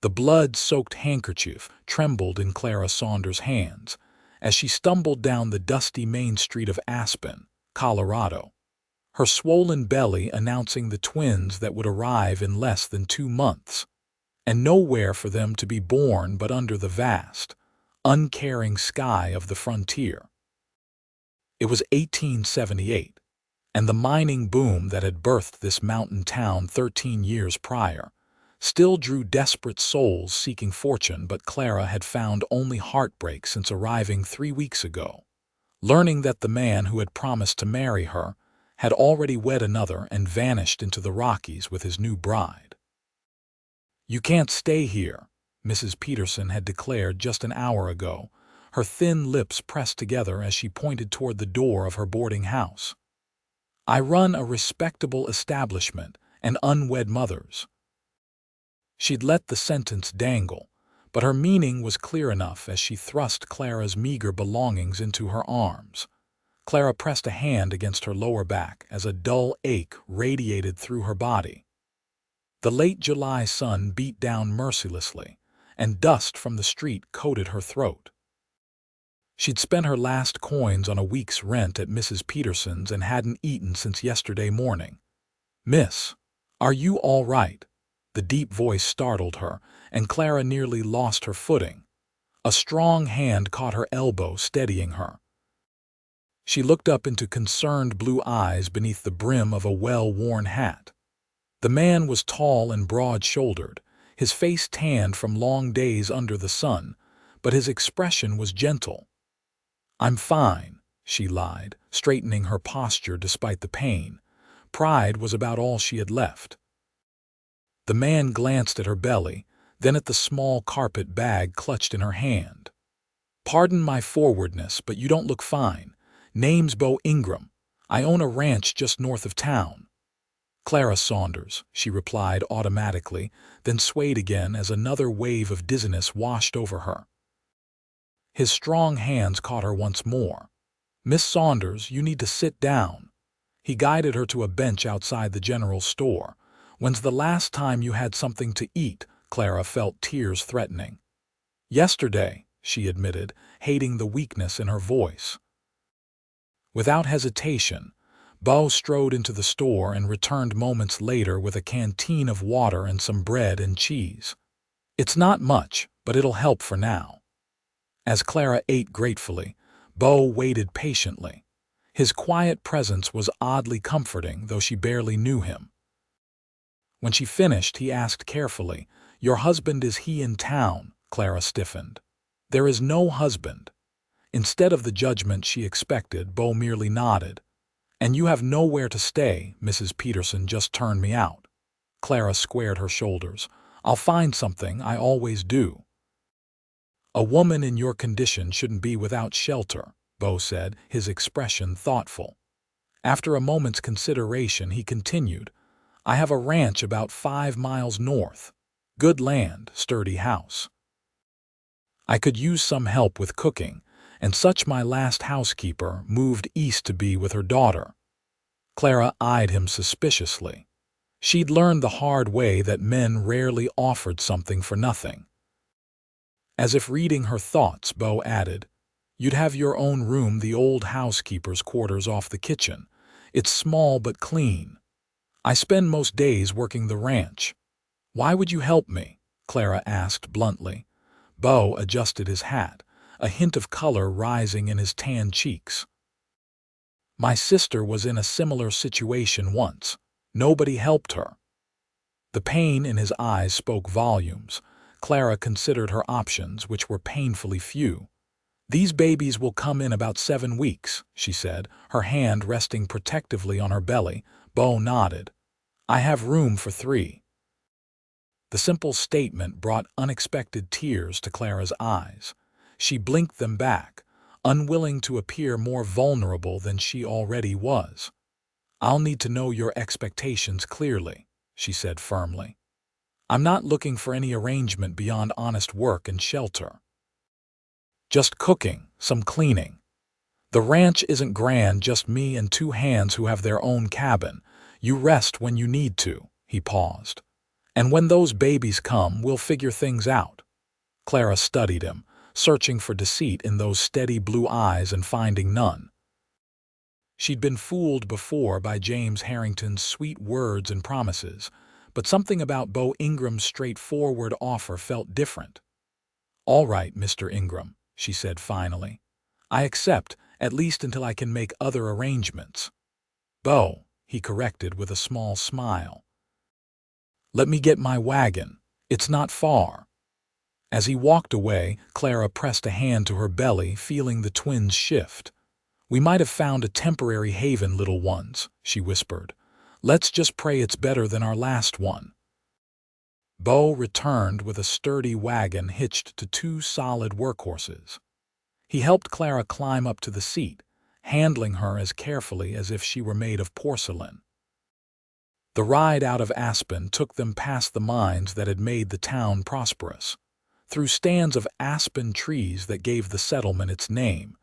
The blood-soaked handkerchief trembled in Clara Saunders' hands as she stumbled down the dusty main street of Aspen, Colorado, her swollen belly announcing the twins that would arrive in less than 2 months, and nowhere for them to be born but under the vast, uncaring sky of the frontier. It was 1878, and the mining boom that had birthed this mountain town 13 years prior still drew desperate souls seeking fortune, but Clara had found only heartbreak since arriving 3 weeks ago, learning that the man who had promised to marry her had already wed another and vanished into the Rockies with his new bride. "You can't stay here," Mrs. Peterson had declared just an hour ago, her thin lips pressed together as she pointed toward the door of her boarding house. "I run a respectable establishment and unwed mothers." She'd let the sentence dangle, but her meaning was clear enough as she thrust Clara's meager belongings into her arms. Clara pressed a hand against her lower back as a dull ache radiated through her body. The late July sun beat down mercilessly, and dust from the street coated her throat. She'd spent her last coins on a week's rent at Mrs. Peterson's and hadn't eaten since yesterday morning. "Miss, are you all right?" The deep voice startled her, and Clara nearly lost her footing. A strong hand caught her elbow, steadying her. She looked up into concerned blue eyes beneath the brim of a well-worn hat. The man was tall and broad-shouldered, his face tanned from long days under the sun, but his expression was gentle. "I'm fine," she lied, straightening her posture despite the pain. Pride was about all she had left. The man glanced at her belly, then at the small carpet bag clutched in her hand. "Pardon my forwardness, but you don't look fine. Name's Beau Ingram. I own a ranch just north of town." "Clara Saunders," she replied automatically, then swayed again as another wave of dizziness washed over her. His strong hands caught her once more. "Miss Saunders, you need to sit down." He guided her to a bench outside the general store. "When's the last time you had something to eat?" Clara felt tears threatening. "Yesterday," she admitted, hating the weakness in her voice. Without hesitation, Beau strode into the store and returned moments later with a canteen of water and some bread and cheese. "It's not much, but it'll help for now." As Clara ate gratefully, Beau waited patiently. His quiet presence was oddly comforting, though she barely knew him. When she finished, he asked carefully, "Your husband, is he in town?" Clara stiffened. "There is no husband." Instead of the judgment she expected, Beau merely nodded. "And you have nowhere to stay. Mrs. Peterson just turned me out." Clara squared her shoulders. "I'll find something, I always do." "A woman in your condition shouldn't be without shelter," Beau said, his expression thoughtful. After a moment's consideration, he continued, "I have a ranch about 5 miles north. Good land, sturdy house. I could use some help with cooking, and such my last housekeeper moved east to be with her daughter." Clara eyed him suspiciously. She'd learned the hard way that men rarely offered something for nothing. As if reading her thoughts, Beau added, "You'd have your own room, the old housekeeper's quarters off the kitchen. It's small but clean. I spend most days working the ranch." "Why would you help me?" Clara asked bluntly. Beau adjusted his hat, a hint of color rising in his tanned cheeks. "My sister was in a similar situation once. Nobody helped her." The pain in his eyes spoke volumes. Clara considered her options, which were painfully few. "These babies will come in about 7 weeks, she said, her hand resting protectively on her belly. Beau nodded. "I have room for 3. The simple statement brought unexpected tears to Clara's eyes. She blinked them back, unwilling to appear more vulnerable than she already was. "I'll need to know your expectations clearly," she said firmly. "I'm not looking for any arrangement beyond honest work and shelter. Just cooking, some cleaning. The ranch isn't grand, just me and 2 hands who have their own cabin. You rest when you need to." He paused. And when those babies come, we'll figure things out. Clara studied him, searching for deceit in those steady blue eyes and finding none. She'd been fooled before by James Harrington's sweet words and promises, but something about Beau Ingram's straightforward offer felt different. "All right, Mr. Ingram," she said finally. "I accept, at least until I can make other arrangements." "Beau," he corrected with a small smile. "Let me get my wagon. It's not far." As he walked away, Clara pressed a hand to her belly, feeling the twins shift. "We might have found a temporary haven, little ones," she whispered. "Let's just pray it's better than our last one." Beau returned with a sturdy wagon hitched to two solid workhorses. He helped Clara climb up to the seat, handling her as carefully as if she were made of porcelain. The ride out of Aspen took them past the mines that had made the town prosperous, through stands of aspen trees that gave the settlement its name,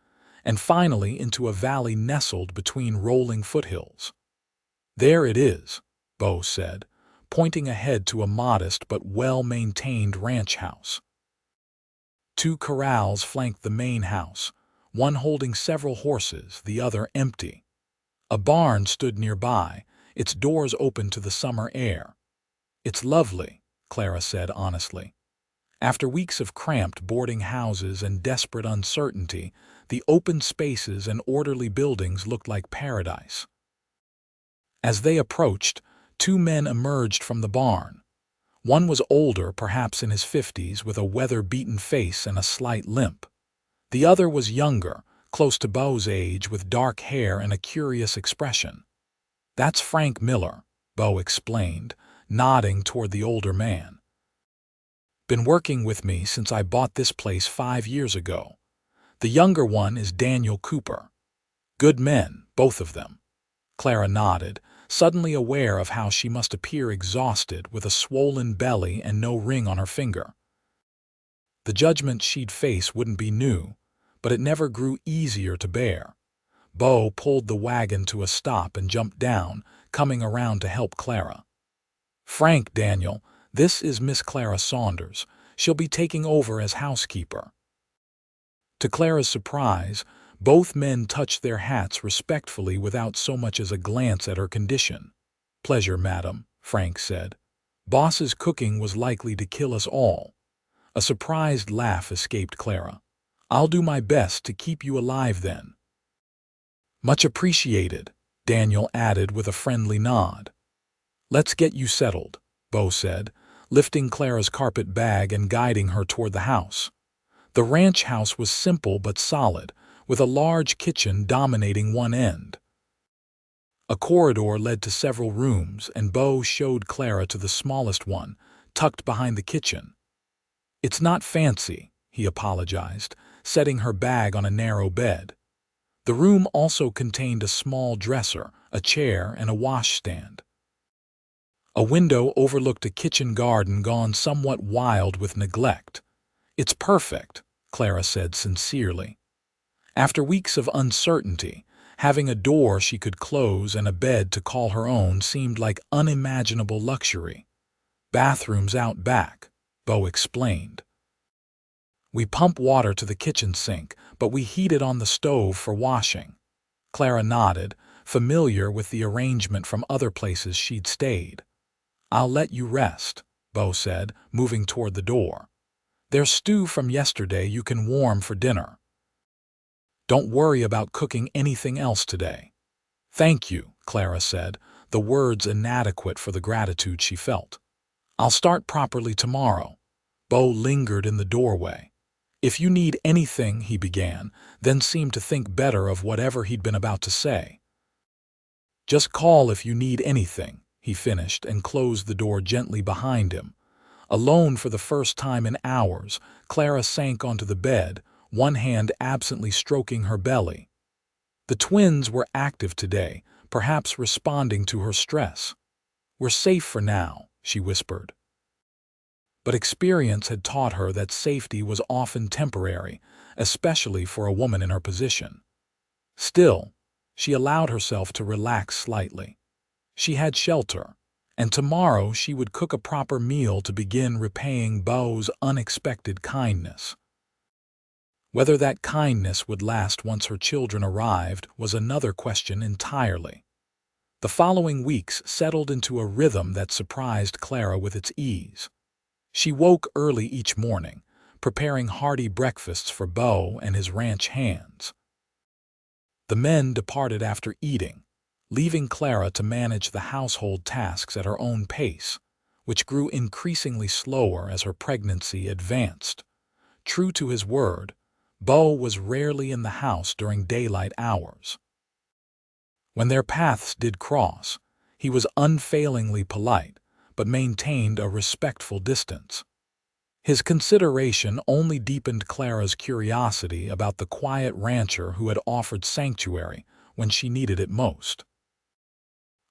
and finally into a valley nestled between rolling foothills. "There it is," Beau said, pointing ahead to a modest but well-maintained ranch house. Two corrals flanked the main house, one holding several horses, the other empty. A barn stood nearby, its doors open to the summer air. "It's lovely," Clara said honestly. After weeks of cramped boarding houses and desperate uncertainty, the open spaces and orderly buildings looked like paradise. As they approached, two men emerged from the barn. One was older, perhaps in his 50s, with a weather-beaten face and a slight limp. The other was younger, close to Beau's age, with dark hair and a curious expression. "That's Frank Miller," Beau explained, nodding toward the older man. "Been working with me since I bought this place 5 years ago. The younger one is Daniel Cooper." "Good men, both of them." Clara nodded, suddenly aware of how she must appear exhausted with a swollen belly and no ring on her finger. The judgment she'd face wouldn't be new, but it never grew easier to bear. Beau pulled the wagon to a stop and jumped down, coming around to help Clara. "Frank, Daniel, this is Miss Clara Saunders. She'll be taking over as housekeeper." To Clara's surprise, both men touched their hats respectfully without so much as a glance at her condition. "Pleasure, madam," Frank said. "Boss's cooking was likely to kill us all." A surprised laugh escaped Clara. "I'll do my best to keep you alive then." "Much appreciated," Daniel added with a friendly nod. "Let's get you settled," Beau said, lifting Clara's carpet bag and guiding her toward the house. The ranch house was simple but solid, with a large kitchen dominating one end. A corridor led to several rooms, and Beau showed Clara to the smallest one, tucked behind the kitchen. "It's not fancy," he apologized, setting her bag on a narrow bed. The room also contained a small dresser, a chair, and a washstand. A window overlooked a kitchen garden gone somewhat wild with neglect. "It's perfect," Clara said sincerely. After weeks of uncertainty, having a door she could close and a bed to call her own seemed like unimaginable luxury. "Bathrooms out back," Beau explained. "We pump water to the kitchen sink, but we heat it on the stove for washing." Clara nodded, familiar with the arrangement from other places she'd stayed. "I'll let you rest," Beau said, moving toward the door. "There's stew from yesterday you can warm for dinner. Don't worry about cooking anything else today." "Thank you," Clara said, the words inadequate for the gratitude she felt. "I'll start properly tomorrow." Beau lingered in the doorway. "If you need anything," he began, then seemed to think better of whatever he'd been about to say. "Just call if you need anything," he finished and closed the door gently behind him. Alone for the first time in hours, Clara sank onto the bed, one hand absently stroking her belly. The twins were active today, perhaps responding to her stress. "We're safe for now," she whispered. But experience had taught her that safety was often temporary, especially for a woman in her position. Still, she allowed herself to relax slightly. She had shelter, and tomorrow she would cook a proper meal to begin repaying Beau's unexpected kindness. Whether that kindness would last once her children arrived was another question entirely. The following weeks settled into a rhythm that surprised Clara with its ease. She woke early each morning, preparing hearty breakfasts for Beau and his ranch hands. The men departed after eating, leaving Clara to manage the household tasks at her own pace, which grew increasingly slower as her pregnancy advanced. True to his word, Beau was rarely in the house during daylight hours. When their paths did cross, he was unfailingly polite, but maintained a respectful distance. His consideration only deepened Clara's curiosity about the quiet rancher who had offered sanctuary when she needed it most.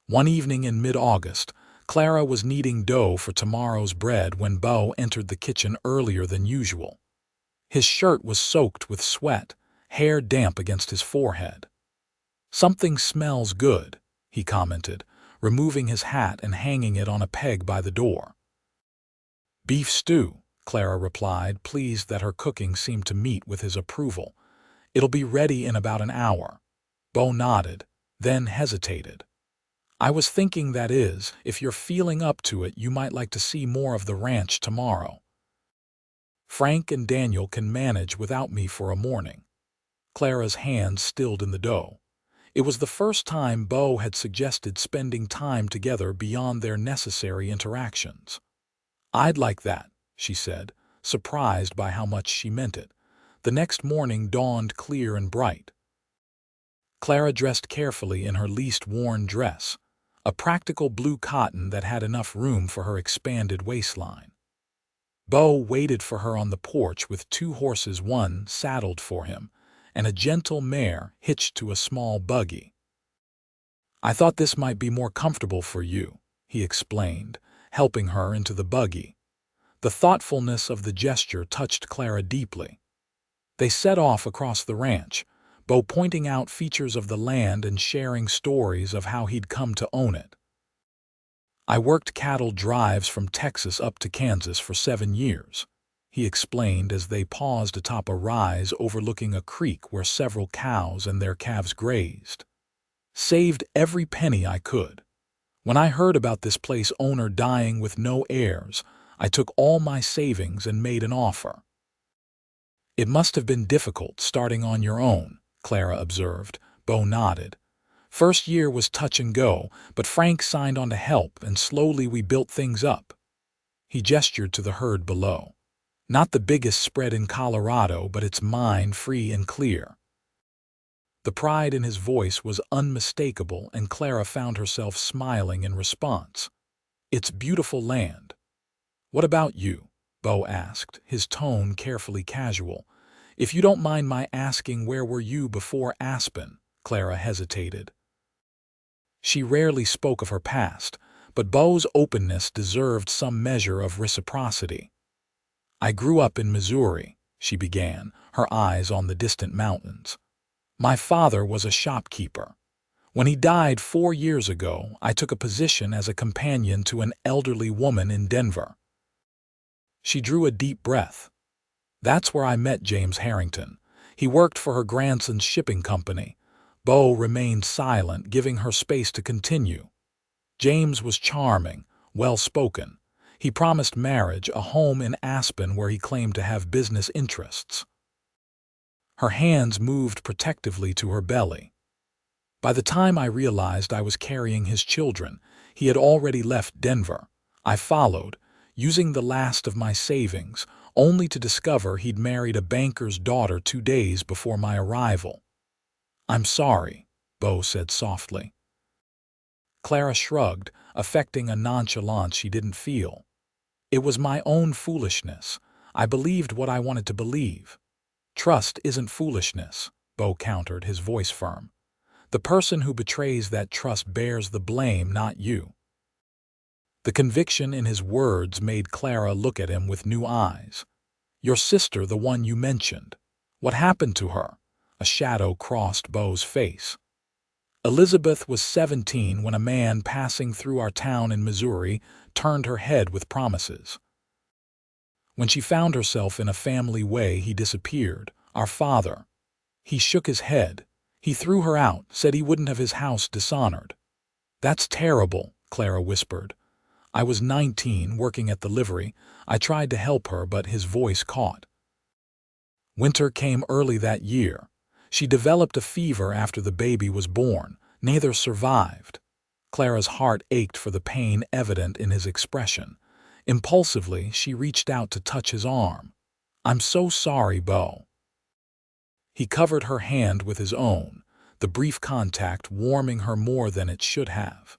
One evening in mid-August, Clara was kneading dough for tomorrow's bread when Beau entered the kitchen earlier than usual. His shirt was soaked with sweat, hair damp against his forehead. "Something smells good," he commented, removing his hat and hanging it on a peg by the door. "Beef stew," Clara replied, pleased that her cooking seemed to meet with his approval. "It'll be ready in about an hour." Beau nodded, then hesitated. "I was thinking that is, if you're feeling up to it, you might like to see more of the ranch tomorrow. Frank and Daniel can manage without me for a morning." Clara's hands stilled in the dough. It was the first time Beau had suggested spending time together beyond their necessary interactions. "I'd like that," she said, surprised by how much she meant it. The next morning dawned clear and bright. Clara dressed carefully in her least-worn dress, a practical blue cotton that had enough room for her expanded waistline. Beau waited for her on the porch with 2 horses, one saddled for him, and a gentle mare hitched to a small buggy. "I thought this might be more comfortable for you," he explained, helping her into the buggy. The thoughtfulness of the gesture touched Clara deeply. They set off across the ranch, Beau pointing out features of the land and sharing stories of how he'd come to own it. "I worked cattle drives from Texas up to Kansas for 7 years," he explained as they paused atop a rise overlooking a creek where several cows and their calves grazed. "Saved every penny I could. When I heard about this place owner dying with no heirs, I took all my savings and made an offer." "It must have been difficult starting on your own," Clara observed. Beau nodded. "First year was touch and go, but Frank signed on to help, and slowly we built things up." He gestured to the herd below. "Not the biggest spread in Colorado, but it's mine, free and clear." The pride in his voice was unmistakable, and Clara found herself smiling in response. "It's beautiful land." "What about you?" Beau asked, his tone carefully casual. "If you don't mind my asking, where were you before Aspen?" Clara hesitated. She rarely spoke of her past, but Beau's openness deserved some measure of reciprocity. "I grew up in Missouri," she began, her eyes on the distant mountains. "My father was a shopkeeper. When he died 4 years ago, I took a position as a companion to an elderly woman in Denver." She drew a deep breath. "That's where I met James Harrington. He worked for her grandson's shipping company." Beau remained silent, giving her space to continue. "James was charming, well-spoken. He promised marriage, a home in Aspen where he claimed to have business interests." Her hands moved protectively to her belly. "By the time I realized I was carrying his children, he had already left Denver. I followed, using the last of my savings, only to discover he'd married a banker's daughter 2 days before my arrival." "I'm sorry," Beau said softly. Clara shrugged, affecting a nonchalance she didn't feel. "It was my own foolishness. I believed what I wanted to believe." "Trust isn't foolishness," Beau countered, his voice firm. "The person who betrays that trust bears the blame, not you." The conviction in his words made Clara look at him with new eyes. "Your sister, the one you mentioned. What happened to her?" A shadow crossed Beau's face. Elizabeth was 17 when a man passing through our town in Missouri turned her head with promises. When she found herself in a family way, he disappeared. Our father. He shook his head. He threw her out, said he wouldn't have his house dishonored. That's terrible, Clara whispered. I was 19, working at the livery. I tried to help her, but his voice caught. Winter came early that year. She developed a fever after the baby was born. Neither survived. Clara's heart ached for the pain evident in his expression. Impulsively, she reached out to touch his arm. I'm so sorry, Beau. He covered her hand with his own, the brief contact warming her more than it should have.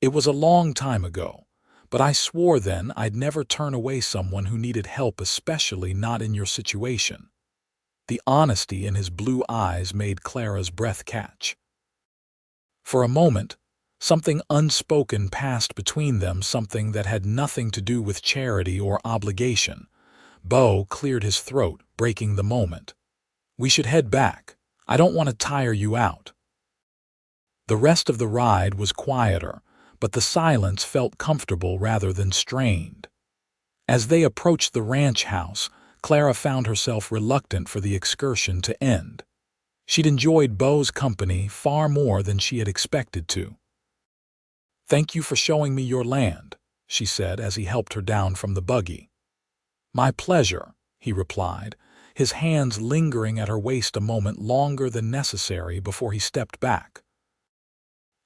It was a long time ago, but I swore then I'd never turn away someone who needed help, especially not in your situation. The honesty in his blue eyes made Clara's breath catch. For a moment, something unspoken passed between them, something that had nothing to do with charity or obligation. Beau cleared his throat, breaking the moment. We should head back. I don't want to tire you out. The rest of the ride was quieter, but the silence felt comfortable rather than strained. As they approached the ranch house, Clara found herself reluctant for the excursion to end. She'd enjoyed Beau's company far more than she had expected to. Thank you for showing me your land, she said as he helped her down from the buggy. My pleasure, he replied, his hands lingering at her waist a moment longer than necessary before he stepped back.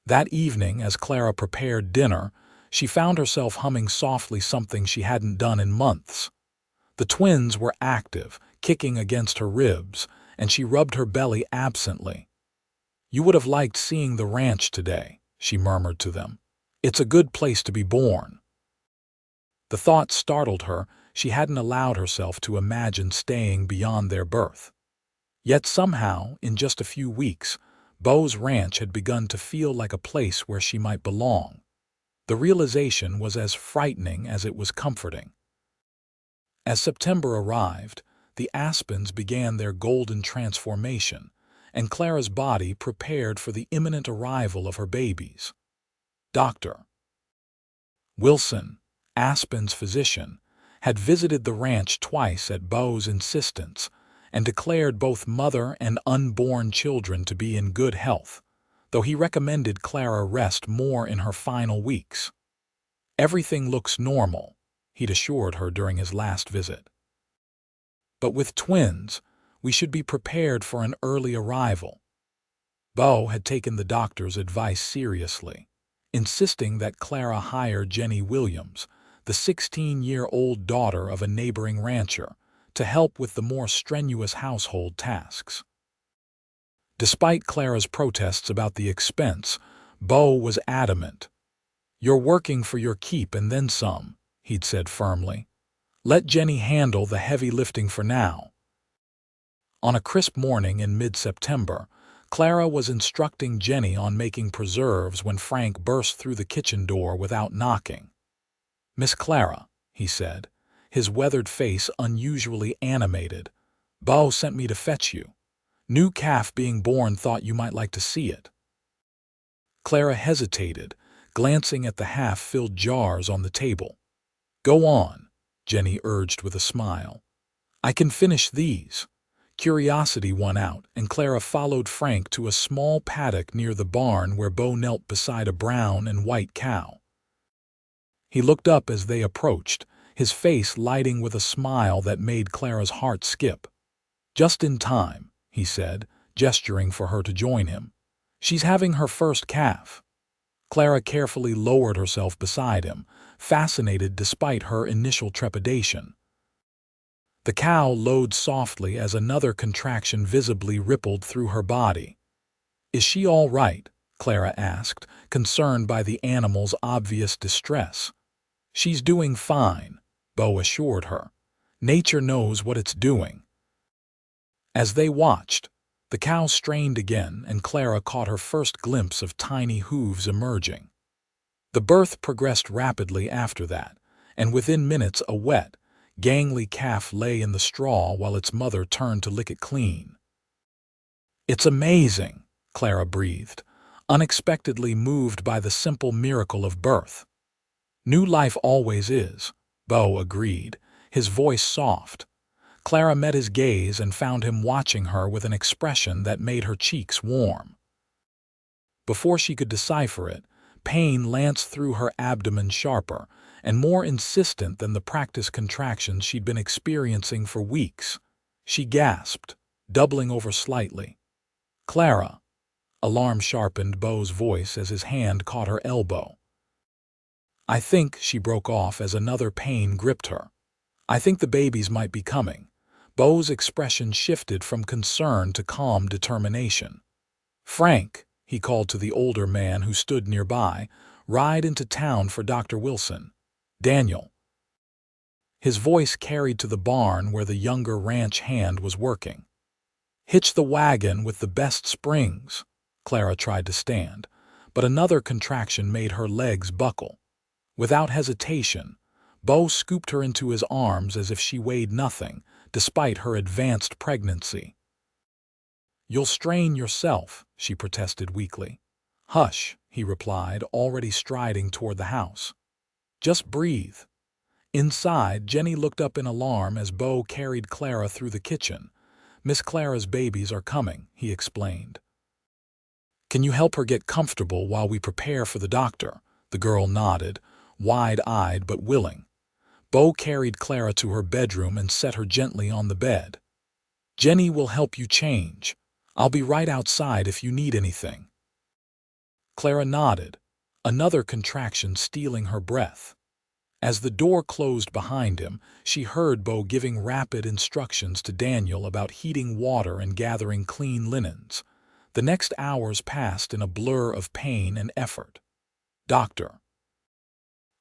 That evening, as Clara prepared dinner, she found herself humming softly something she hadn't done in months. The twins were active, kicking against her ribs, and she rubbed her belly absently. You would have liked seeing the ranch today, she murmured to them. It's a good place to be born. The thought startled her. She hadn't allowed herself to imagine staying beyond their birth. Yet somehow, in just a few weeks, Beau's ranch had begun to feel like a place where she might belong. The realization was as frightening as it was comforting. As September arrived, the Aspens began their golden transformation, and Clara's body prepared for the imminent arrival of her babies. Dr. Wilson, Aspen's physician, had visited the ranch twice at Beau's insistence and declared both mother and unborn children to be in good health, though he recommended Clara rest more in her final weeks. Everything looks normal, he'd assured her during his last visit. But with twins, we should be prepared for an early arrival. Beau had taken the doctor's advice seriously, insisting that Clara hire Jenny Williams, the 16-year-old daughter of a neighboring rancher, to help with the more strenuous household tasks. Despite Clara's protests about the expense, Beau was adamant. You're working for your keep and then some, he'd said firmly. Let Jenny handle the heavy lifting for now. On a crisp morning in mid-September, Clara was instructing Jenny on making preserves when Frank burst through the kitchen door without knocking. Miss Clara, he said, his weathered face unusually animated. Beau sent me to fetch you. New calf being born, thought you might like to see it. Clara hesitated, glancing at the half-filled jars on the table. Go on, Jenny urged with a smile. I can finish these. Curiosity won out, and Clara followed Frank to a small paddock near the barn where Beau knelt beside a brown and white cow. He looked up as they approached, his face lighting with a smile that made Clara's heart skip. Just in time, he said, gesturing for her to join him. She's having her first calf. Clara carefully lowered herself beside him, fascinated despite her initial trepidation. The cow lowed softly as another contraction visibly rippled through her body. Is she all right? Clara asked, concerned by the animal's obvious distress. She's doing fine, Beau assured her. Nature knows what it's doing. As they watched, the cow strained again, and Clara caught her first glimpse of tiny hooves emerging. The birth progressed rapidly after that, and within minutes a wet, gangly calf lay in the straw while its mother turned to lick it clean. It's amazing, Clara breathed. unexpectedly moved by the simple miracle of birth. "New life always is," Beau agreed, his voice soft. Clara met his gaze and found him watching her with an expression that made her cheeks warm. Before she could decipher it, pain lanced through her abdomen sharper and more insistent than the practice contractions she'd been experiencing for weeks. She gasped, doubling over slightly. "Clara!" Alarm sharpened Beau's voice as his hand caught her elbow. "I think," she broke off as another pain gripped her. "I think the babies might be coming." Beau's expression shifted from concern to calm determination. "Frank," he called to the older man who stood nearby, "ride into town for Dr. Wilson. Daniel." His voice carried to the barn where the younger ranch hand was working. "Hitch the wagon with the best springs." Clara tried to stand, but another contraction made her legs buckle. Without hesitation, Beau scooped her into his arms as if she weighed nothing, despite her advanced pregnancy. "You'll strain yourself," she protested weakly. "Hush," he replied, already striding toward the house. "Just breathe." Inside, Jenny looked up in alarm as Beau carried Clara through the kitchen. "Miss Clara's babies are coming," he explained. "Can you help her get comfortable while we prepare for the doctor?" The girl nodded, wide-eyed but willing. Beau carried Clara to her bedroom and set her gently on the bed. "Jenny will help you change. I'll be right outside if you need anything." Clara nodded, another contraction stealing her breath. As the door closed behind him, she heard Beau giving rapid instructions to Daniel about heating water and gathering clean linens. The next hours passed in a blur of pain and effort. Dr.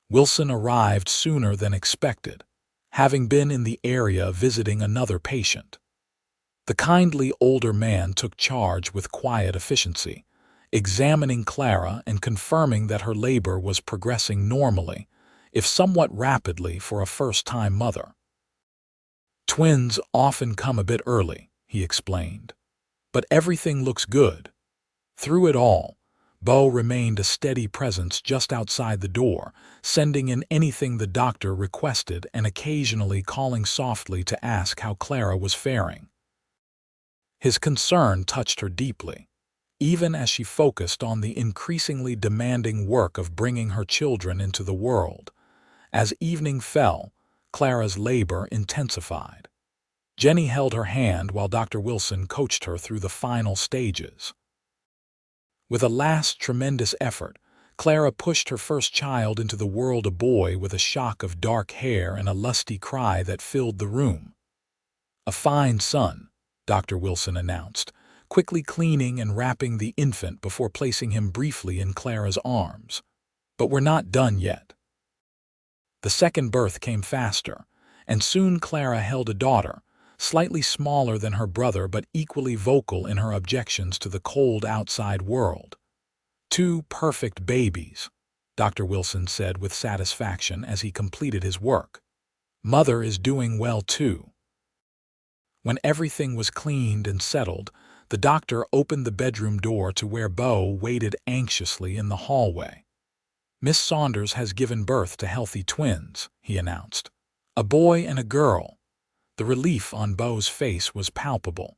Wilson arrived sooner than expected, having been in the area visiting another patient. The kindly older man took charge with quiet efficiency, examining Clara and confirming that her labor was progressing normally, if somewhat rapidly for a first-time mother. "Twins often come a bit early," he explained, "but everything looks good." Through it all, Beau remained a steady presence just outside the door, sending in anything the doctor requested and occasionally calling softly to ask how Clara was faring. His concern touched her deeply, even as she focused on the increasingly demanding work of bringing her children into the world. As evening fell, Clara's labor intensified. Jenny held her hand while Dr. Wilson coached her through the final stages. With a last tremendous effort, Clara pushed her first child into the world, a boy with a shock of dark hair and a lusty cry that filled the room. "A fine son," Dr. Wilson announced, quickly cleaning and wrapping the infant before placing him briefly in Clara's arms. "But we're not done yet." The second birth came faster, and soon Clara held a daughter, slightly smaller than her brother but equally vocal in her objections to the cold outside world. "Two perfect babies," Dr. Wilson said with satisfaction as he completed his work. "Mother is doing well too." When everything was cleaned and settled, the doctor opened the bedroom door to where Beau waited anxiously in the hallway. "Miss Saunders has given birth to healthy twins," he announced. "A boy and a girl." The relief on Beau's face was palpable.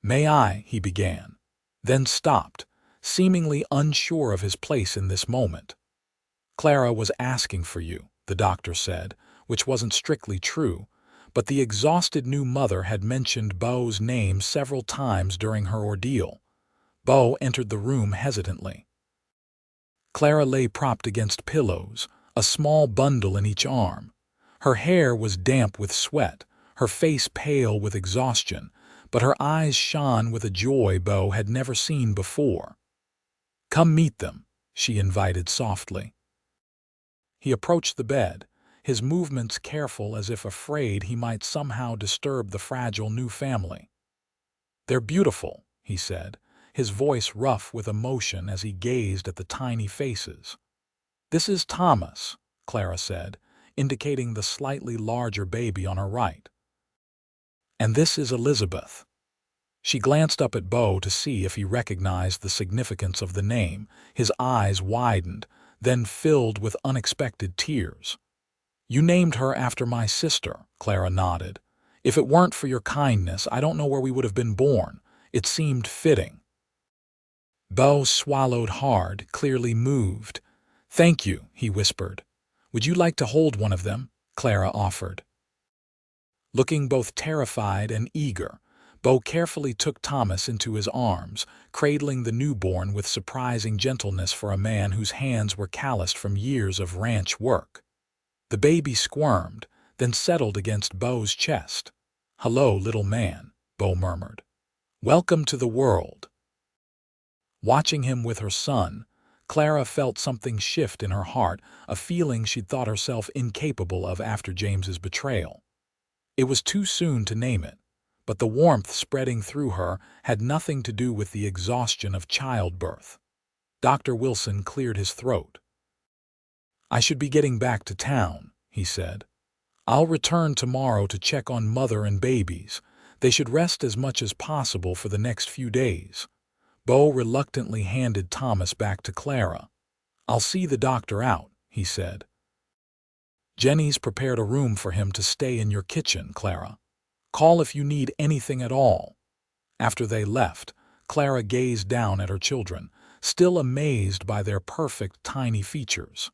"May I?" he began, then stopped, seemingly unsure of his place in this moment. "Clara was asking for you," the doctor said, which wasn't strictly true, but the exhausted new mother had mentioned Beau's name several times during her ordeal. Beau entered the room hesitantly. Clara lay propped against pillows, a small bundle in each arm. Her hair was damp with sweat, her face pale with exhaustion, but her eyes shone with a joy Beau had never seen before. "Come meet them," she invited softly. He approached the bed, his movements careful as if afraid he might somehow disturb the fragile new family. "They're beautiful," he said, his voice rough with emotion as he gazed at the tiny faces. "This is Thomas," Clara said, indicating the slightly larger baby on her right. "And this is Elizabeth." She glanced up at Beau to see if he recognized the significance of the name. His eyes widened, then filled with unexpected tears. "You named her after my sister," Clara nodded. "If it weren't for your kindness, I don't know where we would have been born. It seemed fitting." Beau swallowed hard, clearly moved. "Thank you," he whispered. "Would you like to hold one of them?" Clara offered. Looking both terrified and eager, Beau carefully took Thomas into his arms, cradling the newborn with surprising gentleness for a man whose hands were calloused from years of ranch work. The baby squirmed, then settled against Beau's chest. "Hello, little man," Beau murmured. "Welcome to the world." Watching him with her son, Clara felt something shift in her heart, a feeling she'd thought herself incapable of after James's betrayal. It was too soon to name it, but the warmth spreading through her had nothing to do with the exhaustion of childbirth. Dr. Wilson cleared his throat. "I should be getting back to town," he said. "I'll return tomorrow to check on mother and babies. They should rest as much as possible for the next few days." Beau reluctantly handed Thomas back to Clara. "I'll see the doctor out," he said. "Jenny's prepared a room for him to stay in your kitchen, Clara. Call if you need anything at all." After they left, Clara gazed down at her children, still amazed by their perfect tiny features.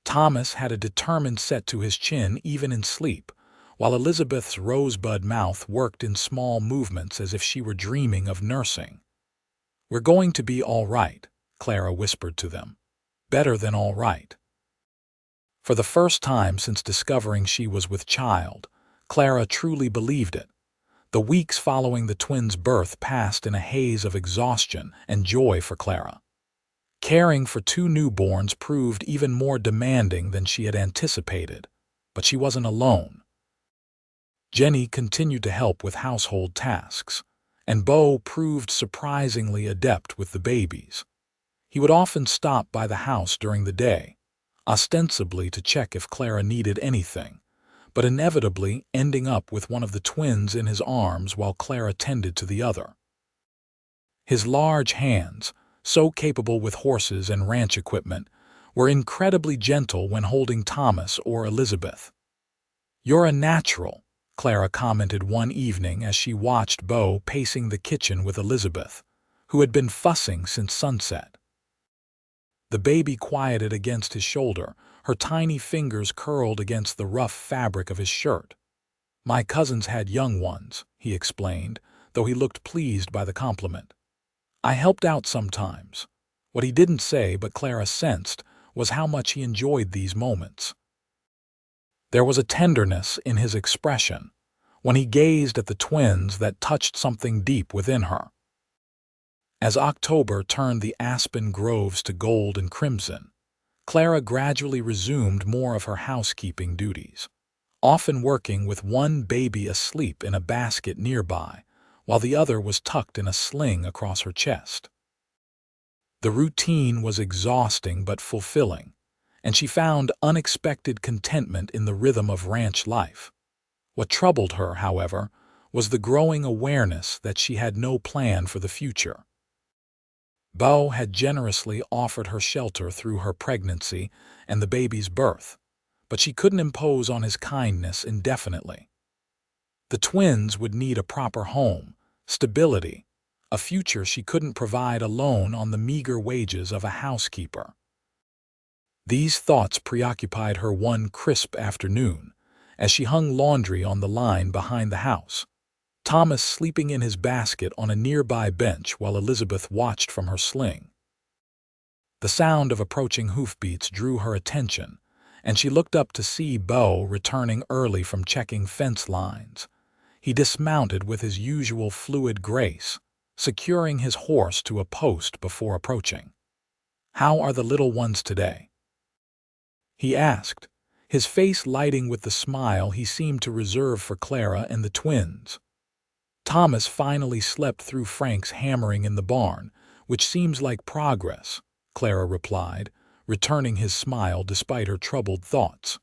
Thomas had a determined set to his chin even in sleep, while Elizabeth's rosebud mouth worked in small movements as if she were dreaming of nursing. "We're going to be all right," Clara whispered to them. "Better than all right." For the first time since discovering she was with child, Clara truly believed it. The weeks following the twins' birth passed in a haze of exhaustion and joy for Clara. Caring for two newborns proved even more demanding than she had anticipated, but she wasn't alone. Jenny continued to help with household tasks, and Beau proved surprisingly adept with the babies. He would often stop by the house during the day, ostensibly to check if Clara needed anything, but inevitably ending up with one of the twins in his arms while Clara tended to the other. His large hands, so capable with horses and ranch equipment, were incredibly gentle when holding Thomas or Elizabeth. "You're a natural," Clara commented one evening as she watched Beau pacing the kitchen with Elizabeth, who had been fussing since sunset. The baby quieted against his shoulder, her tiny fingers curled against the rough fabric of his shirt. "My cousins had young ones," he explained, though he looked pleased by the compliment. "I helped out sometimes." What he didn't say, but Clara sensed, was how much he enjoyed these moments. There was a tenderness in his expression when he gazed at the twins that touched something deep within her. As October turned the aspen groves to gold and crimson, Clara gradually resumed more of her housekeeping duties, often working with one baby asleep in a basket nearby, while the other was tucked in a sling across her chest. The routine was exhausting but fulfilling, and she found unexpected contentment in the rhythm of ranch life. What troubled her, however, was the growing awareness that she had no plan for the future. Beau had generously offered her shelter through her pregnancy and the baby's birth, but she couldn't impose on his kindness indefinitely. The twins would need a proper home, stability, a future she couldn't provide alone on the meager wages of a housekeeper. These thoughts preoccupied her one crisp afternoon as she hung laundry on the line behind the house, Thomas sleeping in his basket on a nearby bench while Elizabeth watched from her sling. The sound of approaching hoofbeats drew her attention, and she looked up to see Beau returning early from checking fence lines. He dismounted with his usual fluid grace, securing his horse to a post before approaching. "How are the little ones today?" he asked, his face lighting with the smile he seemed to reserve for Clara and the twins. "Thomas finally slept through Frank's hammering in the barn, which seems like progress," Clara replied, returning his smile despite her troubled thoughts.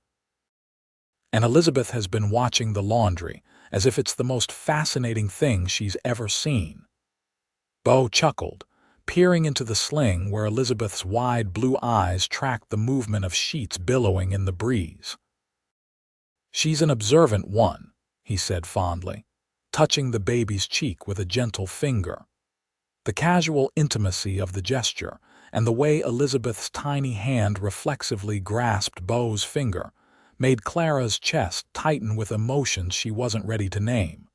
"And Elizabeth has been watching the laundry, as if it's the most fascinating thing she's ever seen. Beau chuckled, peering into the sling where Elizabeth's wide blue eyes tracked the movement of sheets billowing in the breeze. "She's an observant one," he said fondly, touching the baby's cheek with a gentle finger. The casual intimacy of the gesture and the way Elizabeth's tiny hand reflexively grasped Beau's finger made Clara's chest tighten with emotions she wasn't ready to name.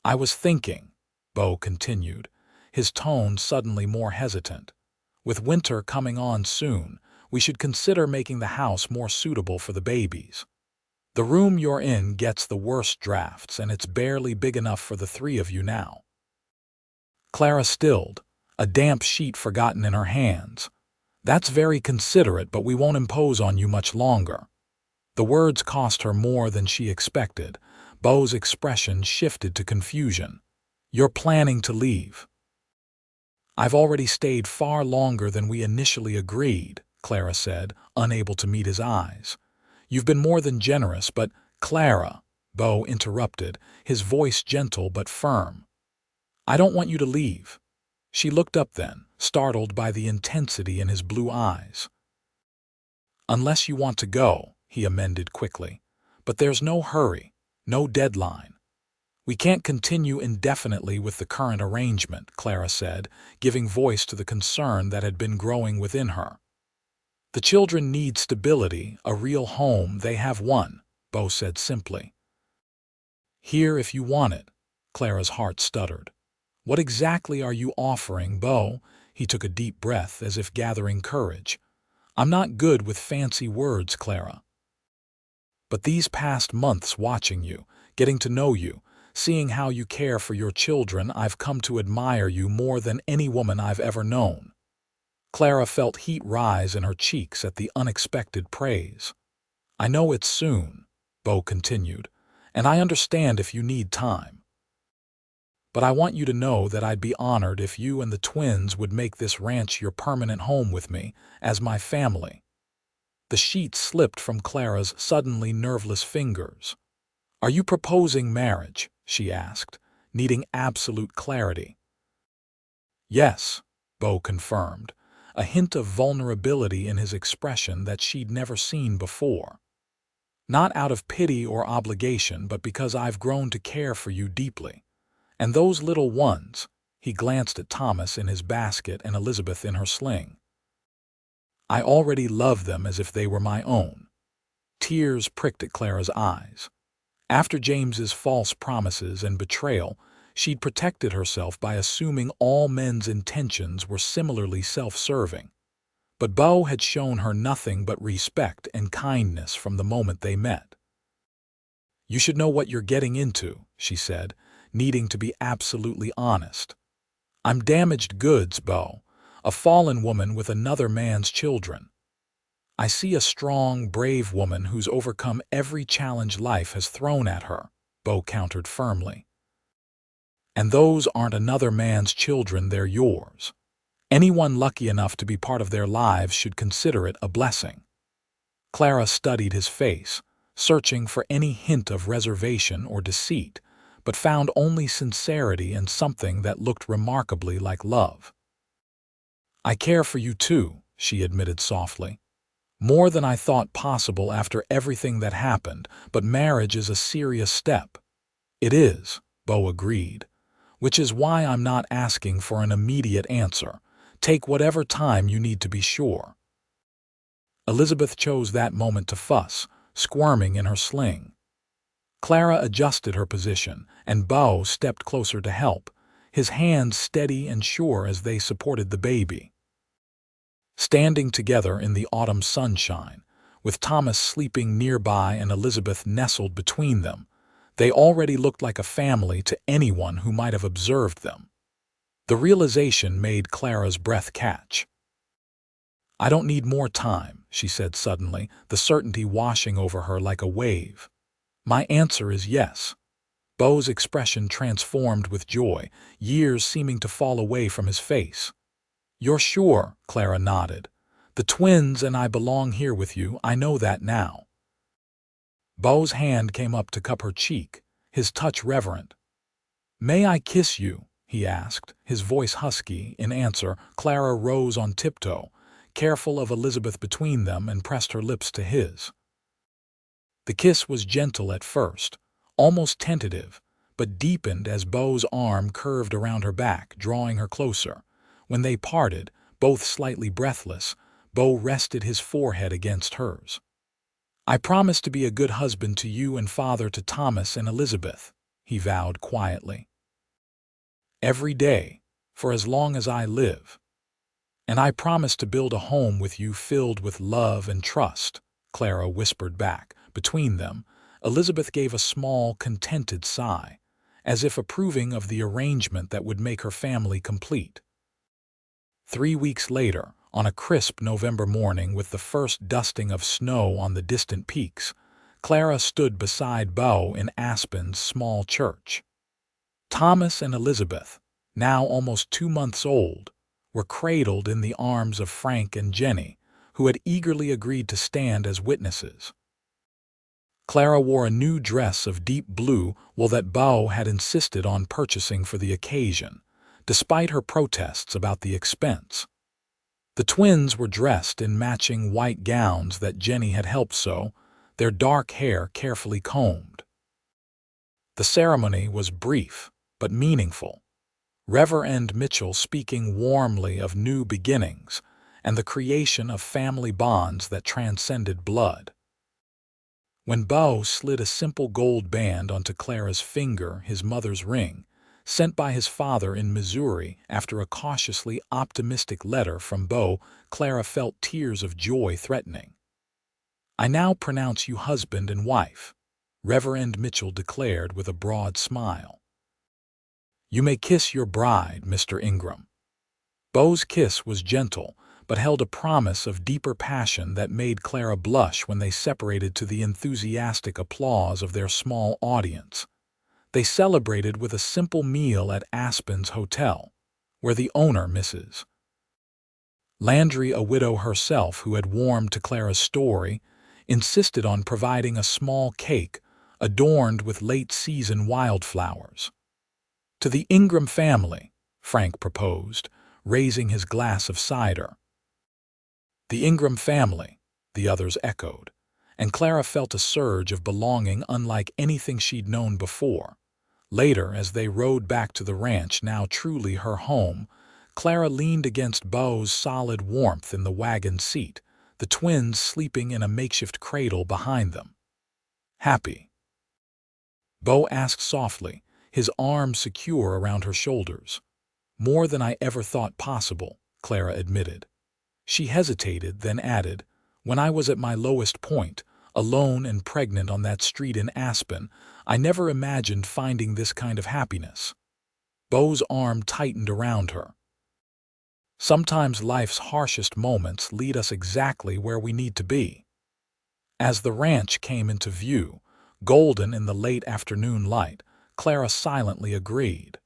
"I was thinking," Beau continued, his tone suddenly more hesitant, "with winter coming on soon, we should consider making the house more suitable for the babies. The room you're in gets the worst drafts, and it's barely big enough for the three of you now." Clara stilled, a damp sheet forgotten in her hands. "That's very considerate, but we won't impose on you much longer." The words cost her more than she expected. Beau's expression shifted to confusion. "You're planning to leave?" "I've already stayed far longer than we initially agreed," Clara said, unable to meet his eyes. "You've been more than generous, but—" "Clara," Beau interrupted, his voice gentle but firm. "I don't want you to leave." She looked up then, startled by the intensity in his blue eyes. "Unless you want to go," he amended quickly. "But there's no hurry, no deadline." "We can't continue indefinitely with the current arrangement," Clara said, giving voice to the concern that had been growing within her. "The children need stability, a real home. They have one," Beau said simply. "Here if you want it," Clara's heart stuttered. "What exactly are you offering, Beau?" He took a deep breath as if gathering courage. "I'm not good with fancy words, Clara. But these past months watching you, getting to know you, seeing how you care for your children, I've come to admire you more than any woman I've ever known." Clara felt heat rise in her cheeks at the unexpected praise. "I know it's soon," Beau continued, "and I understand if you need time. But I want you to know that I'd be honored if you and the twins would make this ranch your permanent home with me, as my family." The sheet slipped from Clara's suddenly nerveless fingers. "Are you proposing marriage?" she asked, needing absolute clarity. "Yes," Beau confirmed, a hint of vulnerability in his expression that she'd never seen before. "Not out of pity or obligation, but because I've grown to care for you deeply. And those little ones," he glanced at Thomas in his basket and Elizabeth in her sling. "I already love them as if they were my own." Tears pricked at Clara's eyes. After James's false promises and betrayal, she'd protected herself by assuming all men's intentions were similarly self-serving. But Beau had shown her nothing but respect and kindness from the moment they met. "You should know what you're getting into," she said, needing to be absolutely honest. "I'm damaged goods, Beau, a fallen woman with another man's children." "I see a strong, brave woman who's overcome every challenge life has thrown at her," Beau countered firmly. "And those aren't another man's children, they're yours. Anyone lucky enough to be part of their lives should consider it a blessing." Clara studied his face, searching for any hint of reservation or deceit, but found only sincerity and something that looked remarkably like love. "I care for you too," she admitted softly. "More than I thought possible after everything that happened, but marriage is a serious step." "It is," Beau agreed, "which is why I'm not asking for an immediate answer. Take whatever time you need to be sure." Elizabeth chose that moment to fuss, squirming in her sling. Clara adjusted her position, and Beau stepped closer to help, his hands steady and sure as they supported the baby. Standing together in the autumn sunshine, with Thomas sleeping nearby and Elizabeth nestled between them, they already looked like a family to anyone who might have observed them. The realization made Clara's breath catch. "I don't need more time," she said suddenly, the certainty washing over her like a wave. "My answer is yes." Beau's expression transformed with joy, years seeming to fall away from his face. "You're sure?" Clara nodded. "The twins and I belong here with you, I know that now." Beau's hand came up to cup her cheek, his touch reverent. "May I kiss you?" he asked, his voice husky. In answer, Clara rose on tiptoe, careful of Elizabeth between them, and pressed her lips to his. The kiss was gentle at first, almost tentative, but deepened as Beau's arm curved around her back, drawing her closer. When they parted, both slightly breathless, Beau rested his forehead against hers. "I promise to be a good husband to you and father to Thomas and Elizabeth," he vowed quietly. "Every day, for as long as I live. And I promise to build a home with you filled with love and trust," Clara whispered back. Between them, Elizabeth gave a small, contented sigh, as if approving of the arrangement that would make her family complete. 3 weeks later, on a crisp November morning with the first dusting of snow on the distant peaks, Clara stood beside Beau in Aspen's small church. Thomas and Elizabeth, now almost 2 months old, were cradled in the arms of Frank and Jenny, who had eagerly agreed to stand as witnesses. Clara wore a new dress of deep blue wool that Beau had insisted on purchasing for the occasion, despite her protests about the expense. The twins were dressed in matching white gowns that Jenny had helped sew, their dark hair carefully combed. The ceremony was brief but meaningful, Reverend Mitchell speaking warmly of new beginnings and the creation of family bonds that transcended blood. When Beau slid a simple gold band onto Clara's finger, his mother's ring, sent by his father in Missouri after a cautiously optimistic letter from Beau, Clara felt tears of joy threatening. "I now pronounce you husband and wife," Reverend Mitchell declared with a broad smile. "You may kiss your bride, Mr. Ingram." Beau's kiss was gentle, but held a promise of deeper passion that made Clara blush when they separated to the enthusiastic applause of their small audience. They celebrated with a simple meal at Aspen's hotel, where the owner, Mrs. Landry, a widow herself who had warmed to Clara's story, insisted on providing a small cake adorned with late-season wildflowers. "To the Ingram family," Frank proposed, raising his glass of cider. "The Ingram family," the others echoed, and Clara felt a surge of belonging unlike anything she'd known before. Later, as they rode back to the ranch, now truly her home, Clara leaned against Beau's solid warmth in the wagon seat, the twins sleeping in a makeshift cradle behind them. "Happy?" Beau asked softly, his arms secure around her shoulders. "More than I ever thought possible," Clara admitted. She hesitated, then added, "When I was at my lowest point, alone and pregnant on that street in Aspen, I never imagined finding this kind of happiness." Beau's arm tightened around her. "Sometimes life's harshest moments lead us exactly where we need to be." As the ranch came into view, golden in the late afternoon light, Clara silently agreed.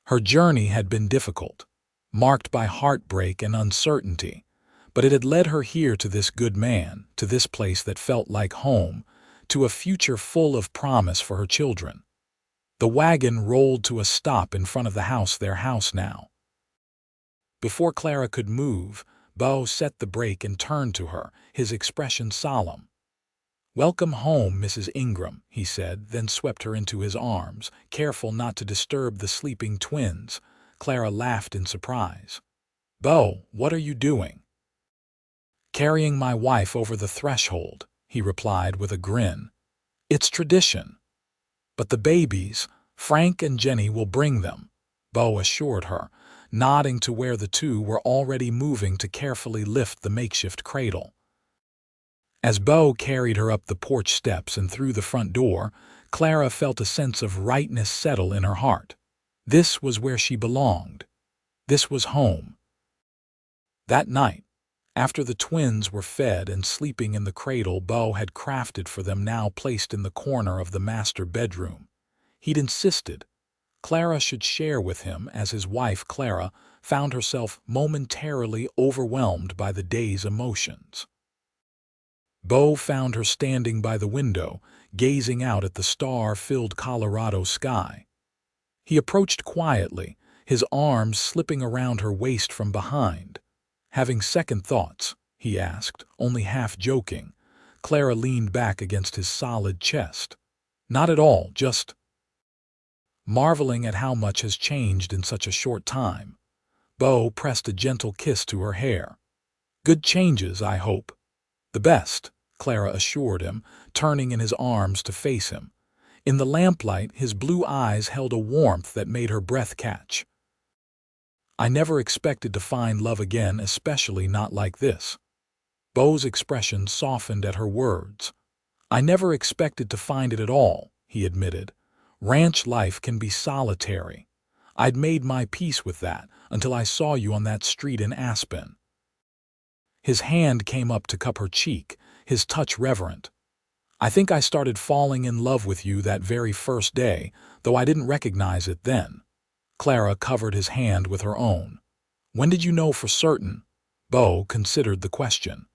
Her journey had been difficult, marked by heartbreak and uncertainty, but it had led her here to this good man, to this place that felt like home, to a future full of promise for her children. The wagon rolled to a stop in front of their house now. Before Clara could move, Beau set the brake and turned to her, his expression solemn. "Welcome home, Mrs. Ingram," he said, then swept her into his arms, careful not to disturb the sleeping twins. Clara laughed in surprise. "Beau, what are you doing?" "Carrying my wife over the threshold," he replied with a grin. "It's tradition." "But the babies, Frank and Jenny will bring them," Beau assured her, nodding to where the two were already moving to carefully lift the makeshift cradle. As Beau carried her up the porch steps and through the front door, Clara felt a sense of rightness settle in her heart. This was where she belonged. This was home. That night, after the twins were fed and sleeping in the cradle Beau had crafted for them, now placed in the corner of the master bedroom, he'd insisted Clara should share with him, as his wife Clara found herself momentarily overwhelmed by the day's emotions. Beau found her standing by the window, gazing out at the star-filled Colorado sky. He approached quietly, his arms slipping around her waist from behind. "Having second thoughts?" he asked, only half joking. Clara leaned back against his solid chest. "Not at all, just marveling at how much has changed in such a short time." Beau pressed a gentle kiss to her hair. "Good changes, I hope." "The best," Clara assured him, turning in his arms to face him. In the lamplight, his blue eyes held a warmth that made her breath catch. "I never expected to find love again, especially not like this." Beau's expression softened at her words. "I never expected to find it at all," he admitted. "Ranch life can be solitary. I'd made my peace with that until I saw you on that street in Aspen." His hand came up to cup her cheek, his touch reverent. "I think I started falling in love with you that very first day, though I didn't recognize it then." Clara covered his hand with her own. "When did you know for certain?" Beau considered the question.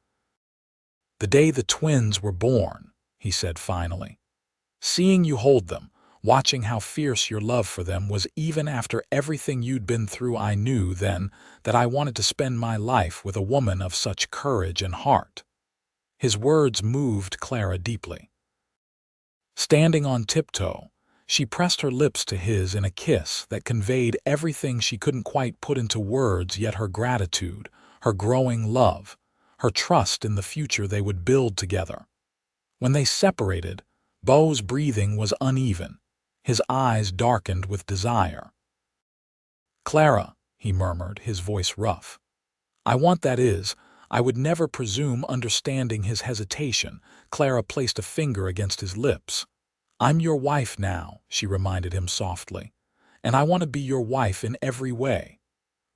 "The day the twins were born," he said finally. "Seeing you hold them, watching how fierce your love for them was even after everything you'd been through, I knew then that I wanted to spend my life with a woman of such courage and heart." His words moved Clara deeply. Standing on tiptoe, she pressed her lips to his in a kiss that conveyed everything she couldn't quite put into words, yet her gratitude, her growing love, her trust in the future they would build together. When they separated, Beau's breathing was uneven, his eyes darkened with desire. "Clara," he murmured, his voice rough. "I want that is, I would never presume." Understanding his hesitation, Clara placed a finger against his lips. "I'm your wife now," she reminded him softly, "and I want to be your wife in every way."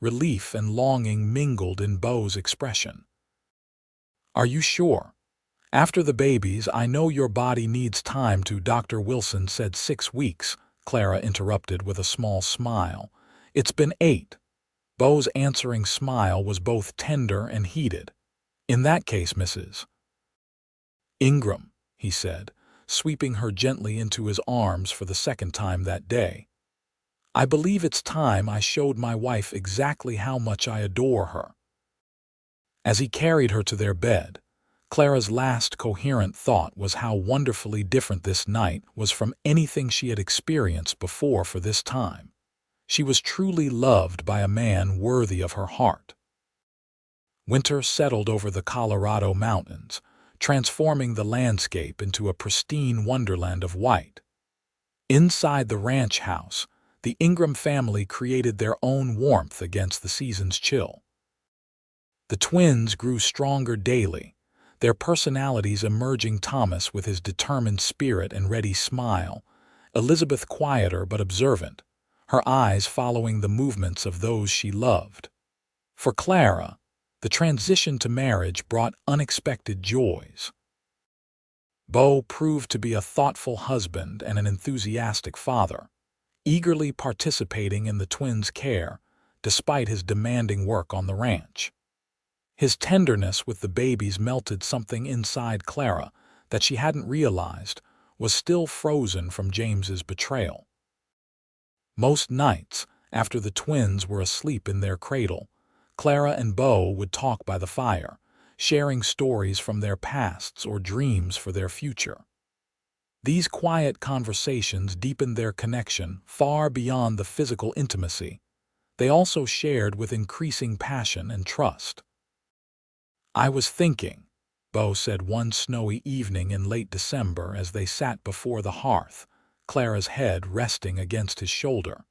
Relief and longing mingled in Beau's expression. "Are you sure? After the babies, I know your body needs time to." Dr. Wilson said 6 weeks, Clara interrupted with a small smile. "It's been 8. Beau's answering smile was both tender and heated. "In that case, Mrs. Ingram," he said, sweeping her gently into his arms for the second time that day, "I believe it's time I showed my wife exactly how much I adore her." As he carried her to their bed, Clara's last coherent thought was how wonderfully different this night was from anything she had experienced before. For this time, she was truly loved by a man worthy of her heart. Winter settled over the Colorado mountains, transforming the landscape into a pristine wonderland of white. Inside the ranch house, the Ingram family created their own warmth against the season's chill. The twins grew stronger daily, their personalities emerging: Thomas with his determined spirit and ready smile, Elizabeth quieter but observant, her eyes following the movements of those she loved. For Clara, the transition to marriage brought unexpected joys. Beau proved to be a thoughtful husband and an enthusiastic father, eagerly participating in the twins' care despite his demanding work on the ranch. His tenderness with the babies melted something inside Clara that she hadn't realized was still frozen from James's betrayal. Most nights, after the twins were asleep in their cradle, Clara and Beau would talk by the fire, sharing stories from their pasts or dreams for their future. These quiet conversations deepened their connection far beyond the physical intimacy. They also shared with increasing passion and trust. "I was thinking," Beau said one snowy evening in late December as they sat before the hearth, Clara's head resting against his shoulder,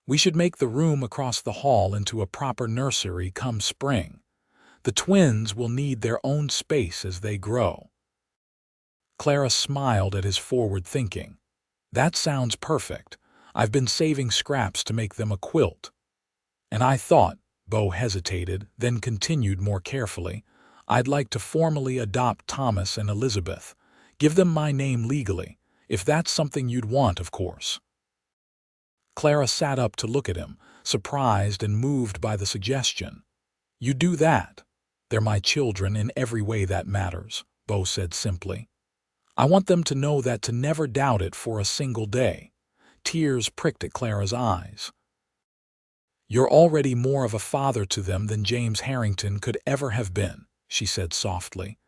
"we should make the room across the hall into a proper nursery come spring. The twins will need their own space as they grow." Clara smiled at his forward thinking. "That sounds perfect. I've been saving scraps to make them a quilt." "And I thought," Beau hesitated, then continued more carefully, "I'd like to formally adopt Thomas and Elizabeth. Give them my name legally, if that's something you'd want, of course." Clara sat up to look at him, surprised and moved by the suggestion. "You do that?" "They're my children in every way that matters," Beau said simply. I want them to know that to never doubt it for a single day. Tears pricked at Clara's eyes. You're already more of a father to them than James Harrington could ever have been, she said softly.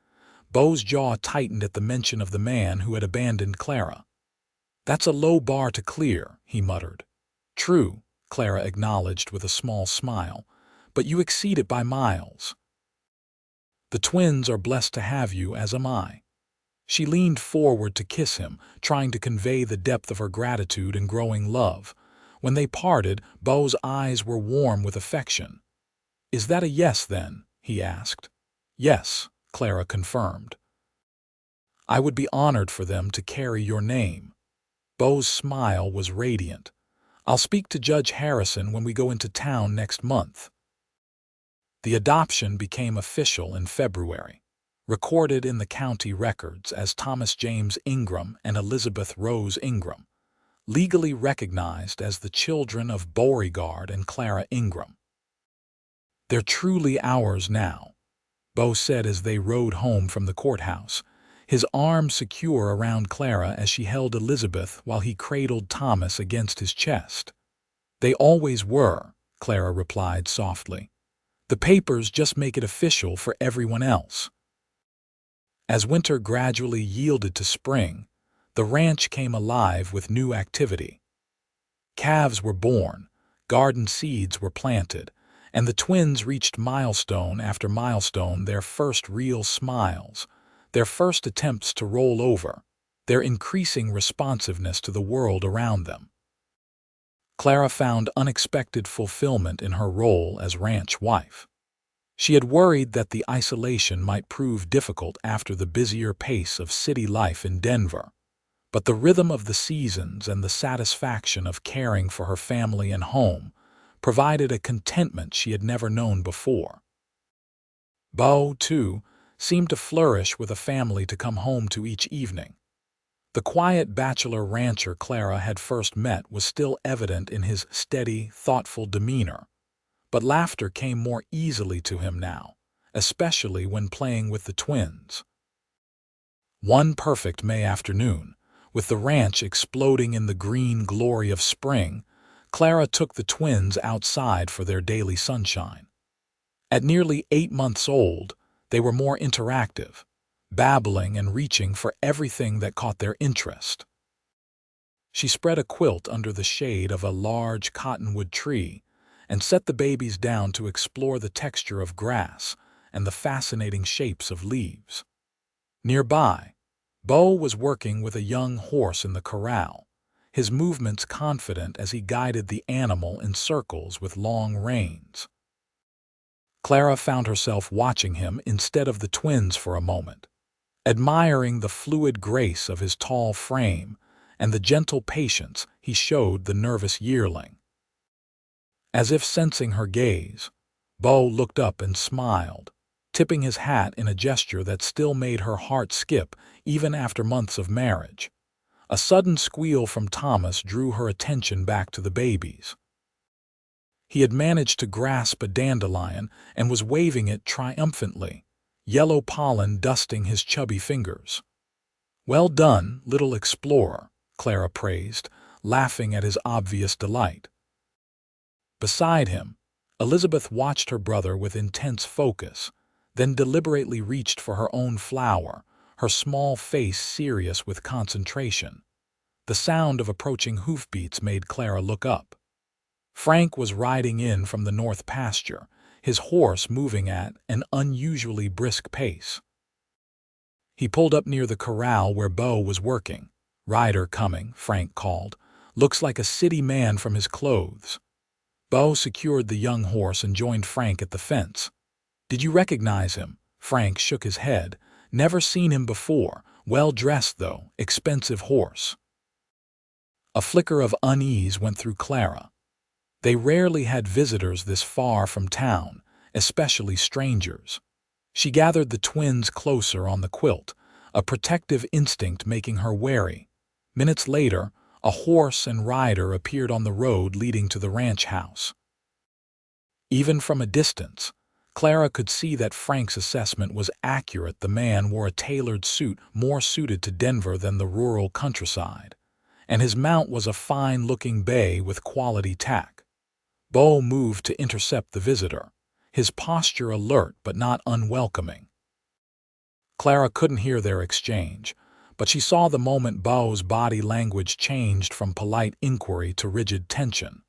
Beau's jaw tightened at the mention of the man who had abandoned Clara. That's a low bar to clear, he muttered. True, Clara acknowledged with a small smile, but you exceed it by miles. The twins are blessed to have you, as am I. She leaned forward to kiss him, trying to convey the depth of her gratitude and growing love. When they parted, Beau's eyes were warm with affection. Is that a yes, then? He asked. Yes, Clara confirmed. I would be honored for them to carry your name. Beau's smile was radiant. I'll speak to Judge Harrison when we go into town next month. The adoption became official in February, recorded in the county records as Thomas James Ingram and Elizabeth Rose Ingram, legally recognized as the children of Beauregard and Clara Ingram. They're truly ours now, Beau said as they rode home from the courthouse, his arms secure around Clara as she held Elizabeth while he cradled Thomas against his chest. They always were, Clara replied softly. The papers just make it official for everyone else. As winter gradually yielded to spring, the ranch came alive with new activity. Calves were born, garden seeds were planted, and the twins reached milestone after milestone, their first real smiles, their first attempts to roll over, their increasing responsiveness to the world around them. Clara found unexpected fulfillment in her role as ranch wife. She had worried that the isolation might prove difficult after the busier pace of city life in Denver, but the rhythm of the seasons and the satisfaction of caring for her family and home provided a contentment she had never known before. Beau, too, seemed to flourish with a family to come home to each evening. The quiet bachelor rancher Clara had first met was still evident in his steady, thoughtful demeanor, but laughter came more easily to him now, especially when playing with the twins. One perfect May afternoon, with the ranch exploding in the green glory of spring, Clara took the twins outside for their daily sunshine. At nearly 8 months old, they were more interactive, babbling and reaching for everything that caught their interest. She spread a quilt under the shade of a large cottonwood tree and set the babies down to explore the texture of grass and the fascinating shapes of leaves. Nearby, Beau was working with a young horse in the corral, his movements confident as he guided the animal in circles with long reins. Clara found herself watching him instead of the twins for a moment, admiring the fluid grace of his tall frame and the gentle patience he showed the nervous yearling. As if sensing her gaze, Beau looked up and smiled, tipping his hat in a gesture that still made her heart skip even after months of marriage. A sudden squeal from Thomas drew her attention back to the babies. He had managed to grasp a dandelion and was waving it triumphantly, yellow pollen dusting his chubby fingers. Well done, little explorer, Clara praised, laughing at his obvious delight. Beside him, Elizabeth watched her brother with intense focus, then deliberately reached for her own flower, her small face serious with concentration. The sound of approaching hoofbeats made Clara look up. Frank was riding in from the north pasture, his horse moving at an unusually brisk pace. He pulled up near the corral where Beau was working. "Rider coming," Frank called. "Looks like a city man from his clothes." Beau secured the young horse and joined Frank at the fence. "Did you recognize him?" Frank shook his head. "Never seen him before. Well-dressed, though. Expensive horse." A flicker of unease went through Clara. They rarely had visitors this far from town, especially strangers. She gathered the twins closer on the quilt, a protective instinct making her wary. Minutes later, a horse and rider appeared on the road leading to the ranch house. Even from a distance, Clara could see that Frank's assessment was accurate. The man wore a tailored suit more suited to Denver than the rural countryside, and his mount was a fine-looking bay with quality tack. Beau moved to intercept the visitor, his posture alert but not unwelcoming. Clara couldn't hear their exchange, but she saw the moment Beau's body language changed from polite inquiry to rigid tension.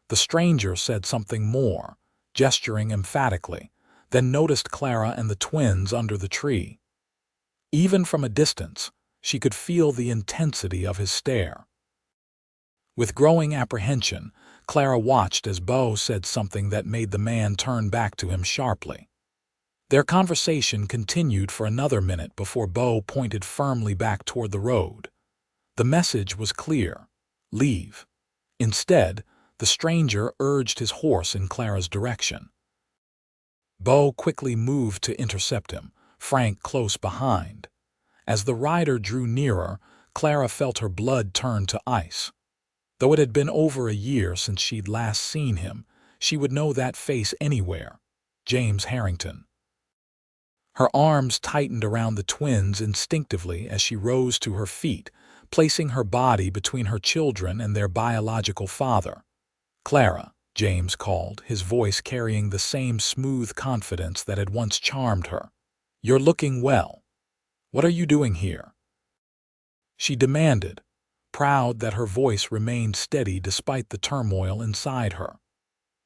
The stranger said something more, gesturing emphatically, then noticed Clara and the twins under the tree. Even from a distance, she could feel the intensity of his stare. With growing apprehension, Clara watched as Beau said something that made the man turn back to him sharply. Their conversation continued for another minute before Beau pointed firmly back toward the road. The message was clear: leave. Instead, the stranger urged his horse in Clara's direction. Beau quickly moved to intercept him, Frank close behind. As the rider drew nearer, Clara felt her blood turn to ice. Though it had been over a year since she'd last seen him, she would know that face anywhere: James Harrington. Her arms tightened around the twins instinctively as she rose to her feet, placing her body between her children and their biological father. "Clara," James called, his voice carrying the same smooth confidence that had once charmed her. "You're looking well. What are you doing here?" she demanded, proud that her voice remained steady despite the turmoil inside her.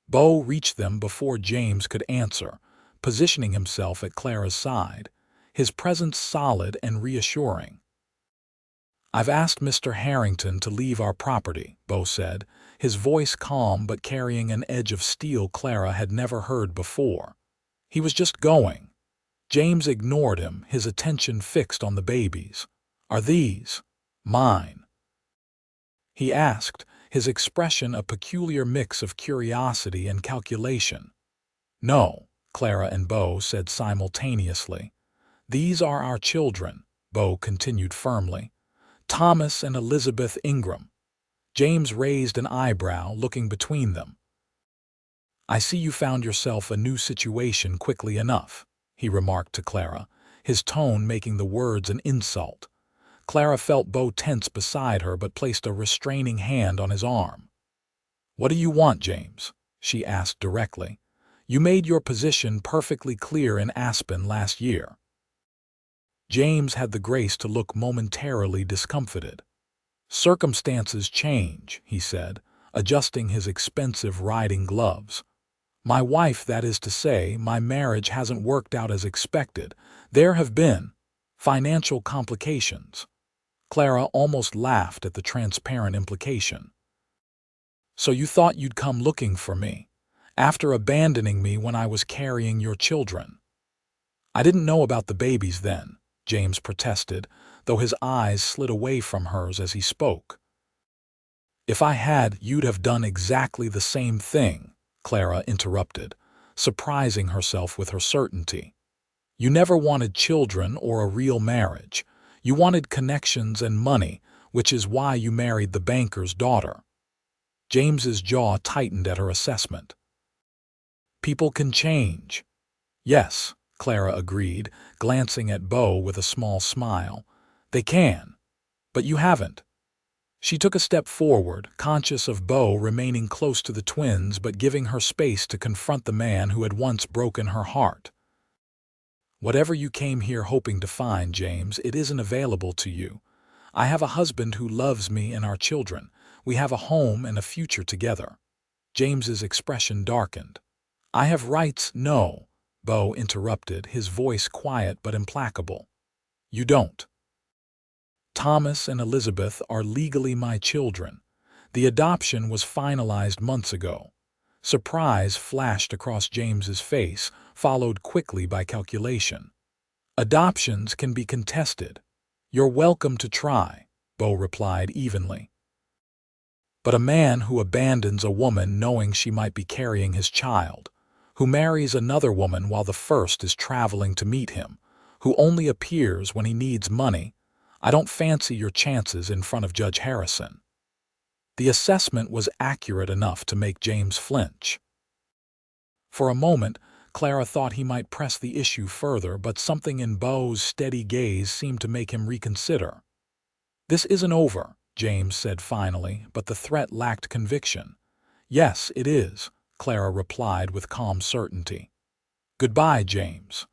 Beau reached them before James could answer, positioning himself at Clara's side, his presence solid and reassuring. "I've asked Mr. Harrington to leave our property," Beau said, his voice calm but carrying an edge of steel Clara had never heard before. "He was just going." James ignored him, his attention fixed on the babies. "Are these mine?" he asked, his expression a peculiar mix of curiosity and calculation. "No," Clara and Beau said simultaneously. "These are our children," Beau continued firmly. "Thomas and Elizabeth Ingram." James raised an eyebrow, looking between them. "I see you found yourself a new situation quickly enough," he remarked to Clara, his tone making the words an insult. Clara felt Beau tense beside her but placed a restraining hand on his arm. "What do you want, James?" she asked directly. "You made your position perfectly clear in Aspen last year." James had the grace to look momentarily discomfited. "Circumstances change," he said, adjusting his expensive riding gloves. "My wife, that is to say, my marriage hasn't worked out as expected. There have been financial complications." Clara almost laughed at the transparent implication. "So you thought you'd come looking for me, after abandoning me when I was carrying your children?" "I didn't know about the babies then," James protested, though his eyes slid away from hers as he spoke. "If I had, you'd have done exactly the same thing," Clara interrupted, surprising herself with her certainty. "You never wanted children or a real marriage. You wanted connections and money, which is why you married the banker's daughter." James's jaw tightened at her assessment. "People can change." "Yes," Clara agreed, glancing at Beau with a small smile. "They can. But you haven't." She took a step forward, conscious of Beau remaining close to the twins but giving her space to confront the man who had once broken her heart. "Whatever you came here hoping to find, James, it isn't available to you. I have a husband who loves me and our children. We have a home and a future together." James's expression darkened. "I have rights." "No," Beau interrupted, his voice quiet but implacable. "You don't. Thomas and Elizabeth are legally my children. The adoption was finalized months ago." Surprise flashed across James's face, followed quickly by calculation. "Adoptions can be contested." "You're welcome to try," Beau replied evenly. "But a man who abandons a woman knowing she might be carrying his child, who marries another woman while the first is traveling to meet him, who only appears when he needs money, I don't fancy your chances in front of Judge Harrison." The assessment was accurate enough to make James flinch. For a moment, Clara thought he might press the issue further, but something in Beau's steady gaze seemed to make him reconsider. "This isn't over," James said finally, but the threat lacked conviction. "Yes, it is," Clara replied with calm certainty. "Goodbye, James."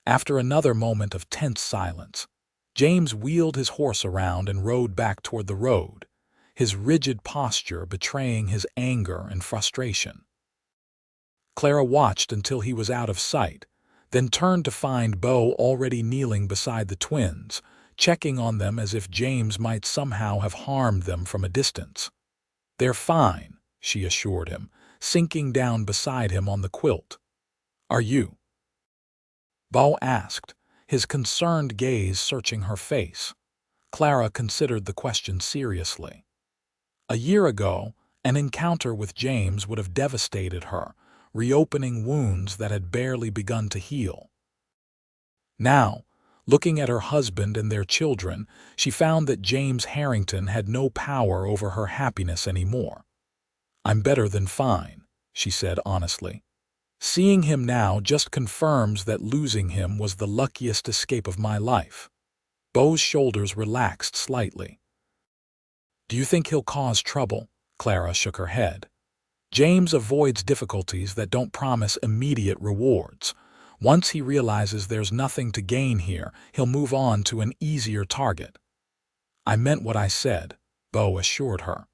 After another moment of tense silence, James wheeled his horse around and rode back toward the road, his rigid posture betraying his anger and frustration. Clara watched until he was out of sight, then turned to find Beau already kneeling beside the twins, checking on them as if James might somehow have harmed them from a distance. "They're fine," she assured him, sinking down beside him on the quilt. "Are you?" Beau asked, his concerned gaze searching her face. Clara considered the question seriously. A year ago, an encounter with James would have devastated her, reopening wounds that had barely begun to heal. Now, looking at her husband and their children, she found that James Harrington had no power over her happiness anymore. "I'm better than fine," she said honestly. "Seeing him now just confirms that losing him was the luckiest escape of my life." Beau's shoulders relaxed slightly. "Do you think he'll cause trouble?" Clara shook her head. "James avoids difficulties that don't promise immediate rewards. Once he realizes there's nothing to gain here, he'll move on to an easier target." "I meant what I said," Beau assured her.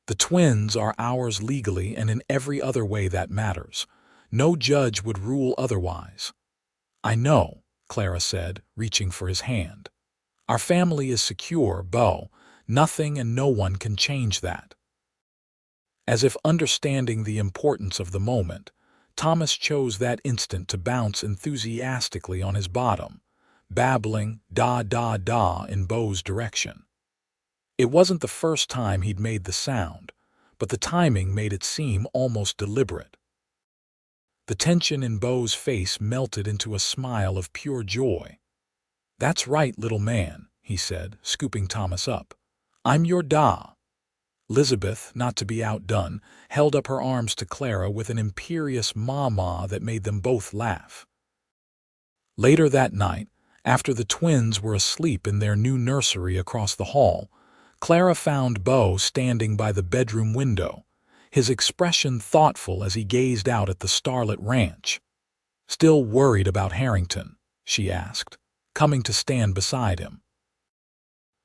"The twins are ours legally and in every other way that matters. No judge would rule otherwise." "I know," Clara said, reaching for his hand. "Our family is secure, Beau. Nothing and no one can change that." As if understanding the importance of the moment, Thomas chose that instant to bounce enthusiastically on his bottom, babbling "da da da" in Beau's direction. It wasn't the first time he'd made the sound, but the timing made it seem almost deliberate. The tension in Beau's face melted into a smile of pure joy. "That's right, little man," he said, scooping Thomas up. "I'm your da." Elizabeth, not to be outdone, held up her arms to Clara with an imperious ma-ma that made them both laugh. Later that night, after the twins were asleep in their new nursery across the hall, Clara found Beau standing by the bedroom window, his expression thoughtful as he gazed out at the starlit ranch. "Still worried about Harrington?" she asked, coming to stand beside him.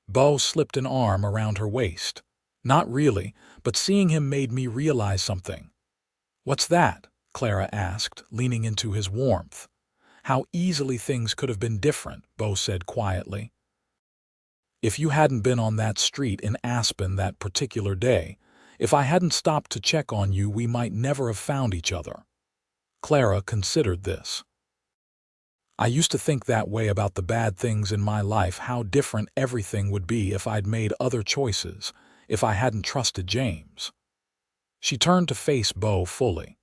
Beau slipped an arm around her waist. "Not really, but seeing him made me realize something." "What's that?" Clara asked, leaning into his warmth. "How easily things could have been different," Beau said quietly. "If you hadn't been on that street in Aspen that particular day, if I hadn't stopped to check on you, we might never have found each other." Clara considered this. "I used to think that way about the bad things in my life, how different everything would be if I'd made other choices, if I hadn't trusted James." She turned to face Beau fully.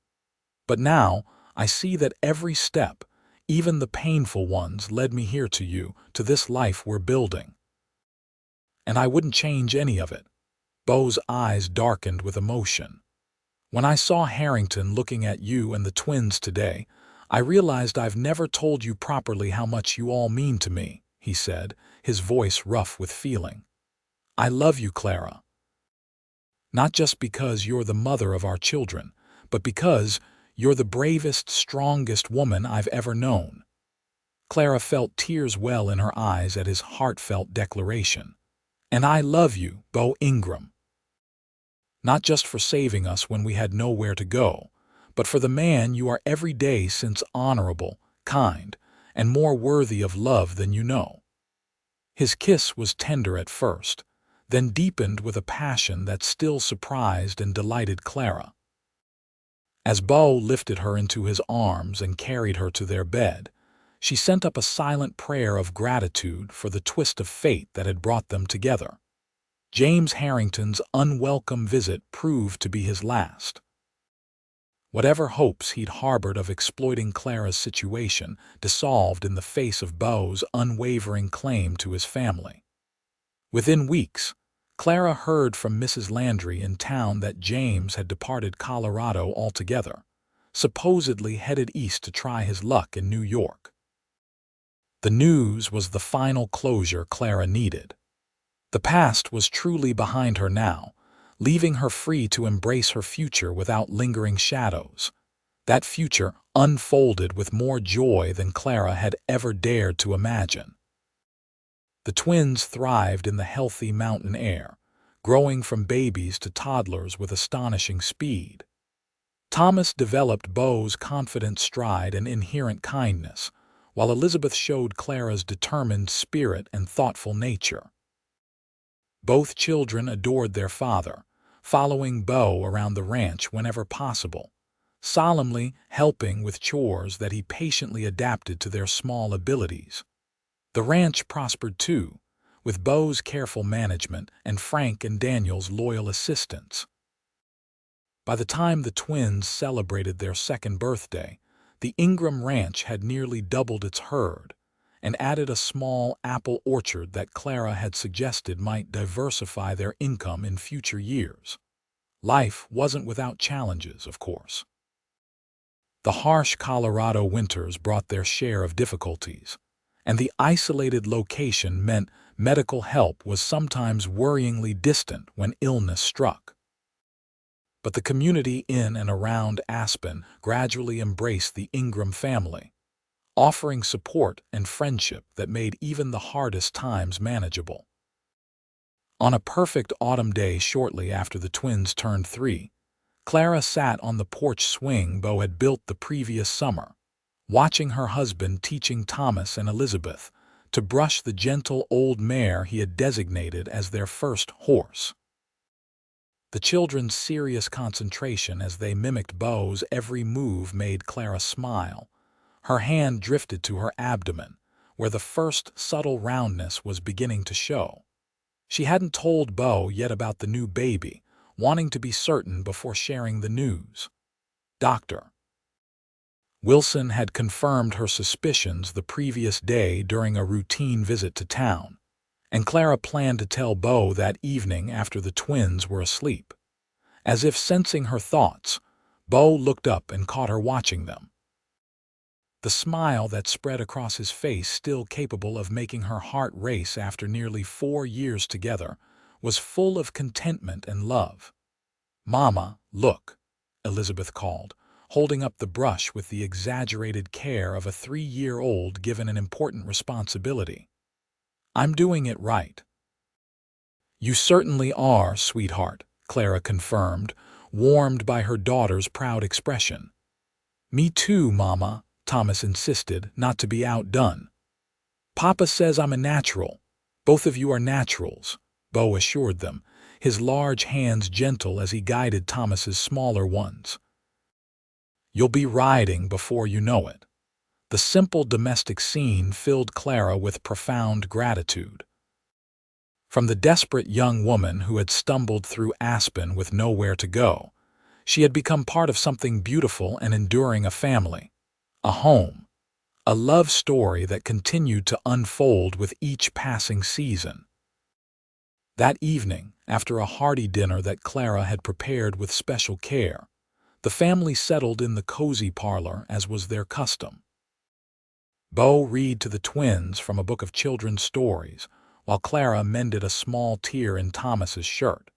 "But now, I see that every step, even the painful ones, led me here to you, to this life we're building. And I wouldn't change any of it." Beau's eyes darkened with emotion. "When I saw Harrington looking at you and the twins today, I realized I've never told you properly how much you all mean to me," he said, his voice rough with feeling. "I love you, Clara. Not just because you're the mother of our children, but because you're the bravest, strongest woman I've ever known." Clara felt tears well in her eyes at his heartfelt declaration. "And I love you, Beau Ingram. Not just for saving us when we had nowhere to go, but for the man you are every day since, honorable, kind, and more worthy of love than you know." His kiss was tender at first, then deepened with a passion that still surprised and delighted Clara. As Beau lifted her into his arms and carried her to their bed, she sent up a silent prayer of gratitude for the twist of fate that had brought them together. James Harrington's unwelcome visit proved to be his last. Whatever hopes he'd harbored of exploiting Clara's situation dissolved in the face of Beau's unwavering claim to his family. Within weeks, Clara heard from Mrs. Landry in town that James had departed Colorado altogether, supposedly headed east to try his luck in New York. The news was the final closure Clara needed. The past was truly behind her now, leaving her free to embrace her future without lingering shadows. That future unfolded with more joy than Clara had ever dared to imagine. The twins thrived in the healthy mountain air, growing from babies to toddlers with astonishing speed. Thomas developed Beau's confident stride and inherent kindness, while Elizabeth showed Clara's determined spirit and thoughtful nature. Both children adored their father, following Beau around the ranch whenever possible, solemnly helping with chores that he patiently adapted to their small abilities. The ranch prospered too, with Beau's careful management and Frank and Daniel's loyal assistance. By the time the twins celebrated their second birthday, the Ingram ranch had nearly doubled its herd and added a small apple orchard that Clara had suggested might diversify their income in future years. Life wasn't without challenges, of course. The harsh Colorado winters brought their share of difficulties, and the isolated location meant medical help was sometimes worryingly distant when illness struck. But the community in and around Aspen gradually embraced the Ingram family, offering support and friendship that made even the hardest times manageable. On a perfect autumn day shortly after the twins turned 3, Clara sat on the porch swing Beau had built the previous summer, watching her husband teaching Thomas and Elizabeth to brush the gentle old mare he had designated as their first horse. The children's serious concentration as they mimicked Beau's every move made Clara smile. Her hand drifted to her abdomen, where the first subtle roundness was beginning to show. She hadn't told Beau yet about the new baby, wanting to be certain before sharing the news. Dr. Wilson had confirmed her suspicions the previous day during a routine visit to town, and Clara planned to tell Beau that evening after the twins were asleep. As if sensing her thoughts, Beau looked up and caught her watching them. The smile that spread across his face, still capable of making her heart race after nearly 4 years together, was full of contentment and love. "Mama, look," Elizabeth called, holding up the brush with the exaggerated care of a 3-year-old given an important responsibility. "I'm doing it right." "You certainly are, sweetheart," Clara confirmed, warmed by her daughter's proud expression. "Me too, Mama," Thomas insisted, not to be outdone. "Papa says I'm a natural. Both of you are naturals," Beau assured them, his large hands gentle as he guided Thomas's smaller ones. "You'll be riding before you know it." The simple domestic scene filled Clara with profound gratitude. From the desperate young woman who had stumbled through Aspen with nowhere to go, she had become part of something beautiful and enduring: a family, a home, a love story that continued to unfold with each passing season. That evening, after a hearty dinner that Clara had prepared with special care, the family settled in the cozy parlor as was their custom. Beau read to the twins from a book of children's stories, while Clara mended a small tear in Thomas's shirt,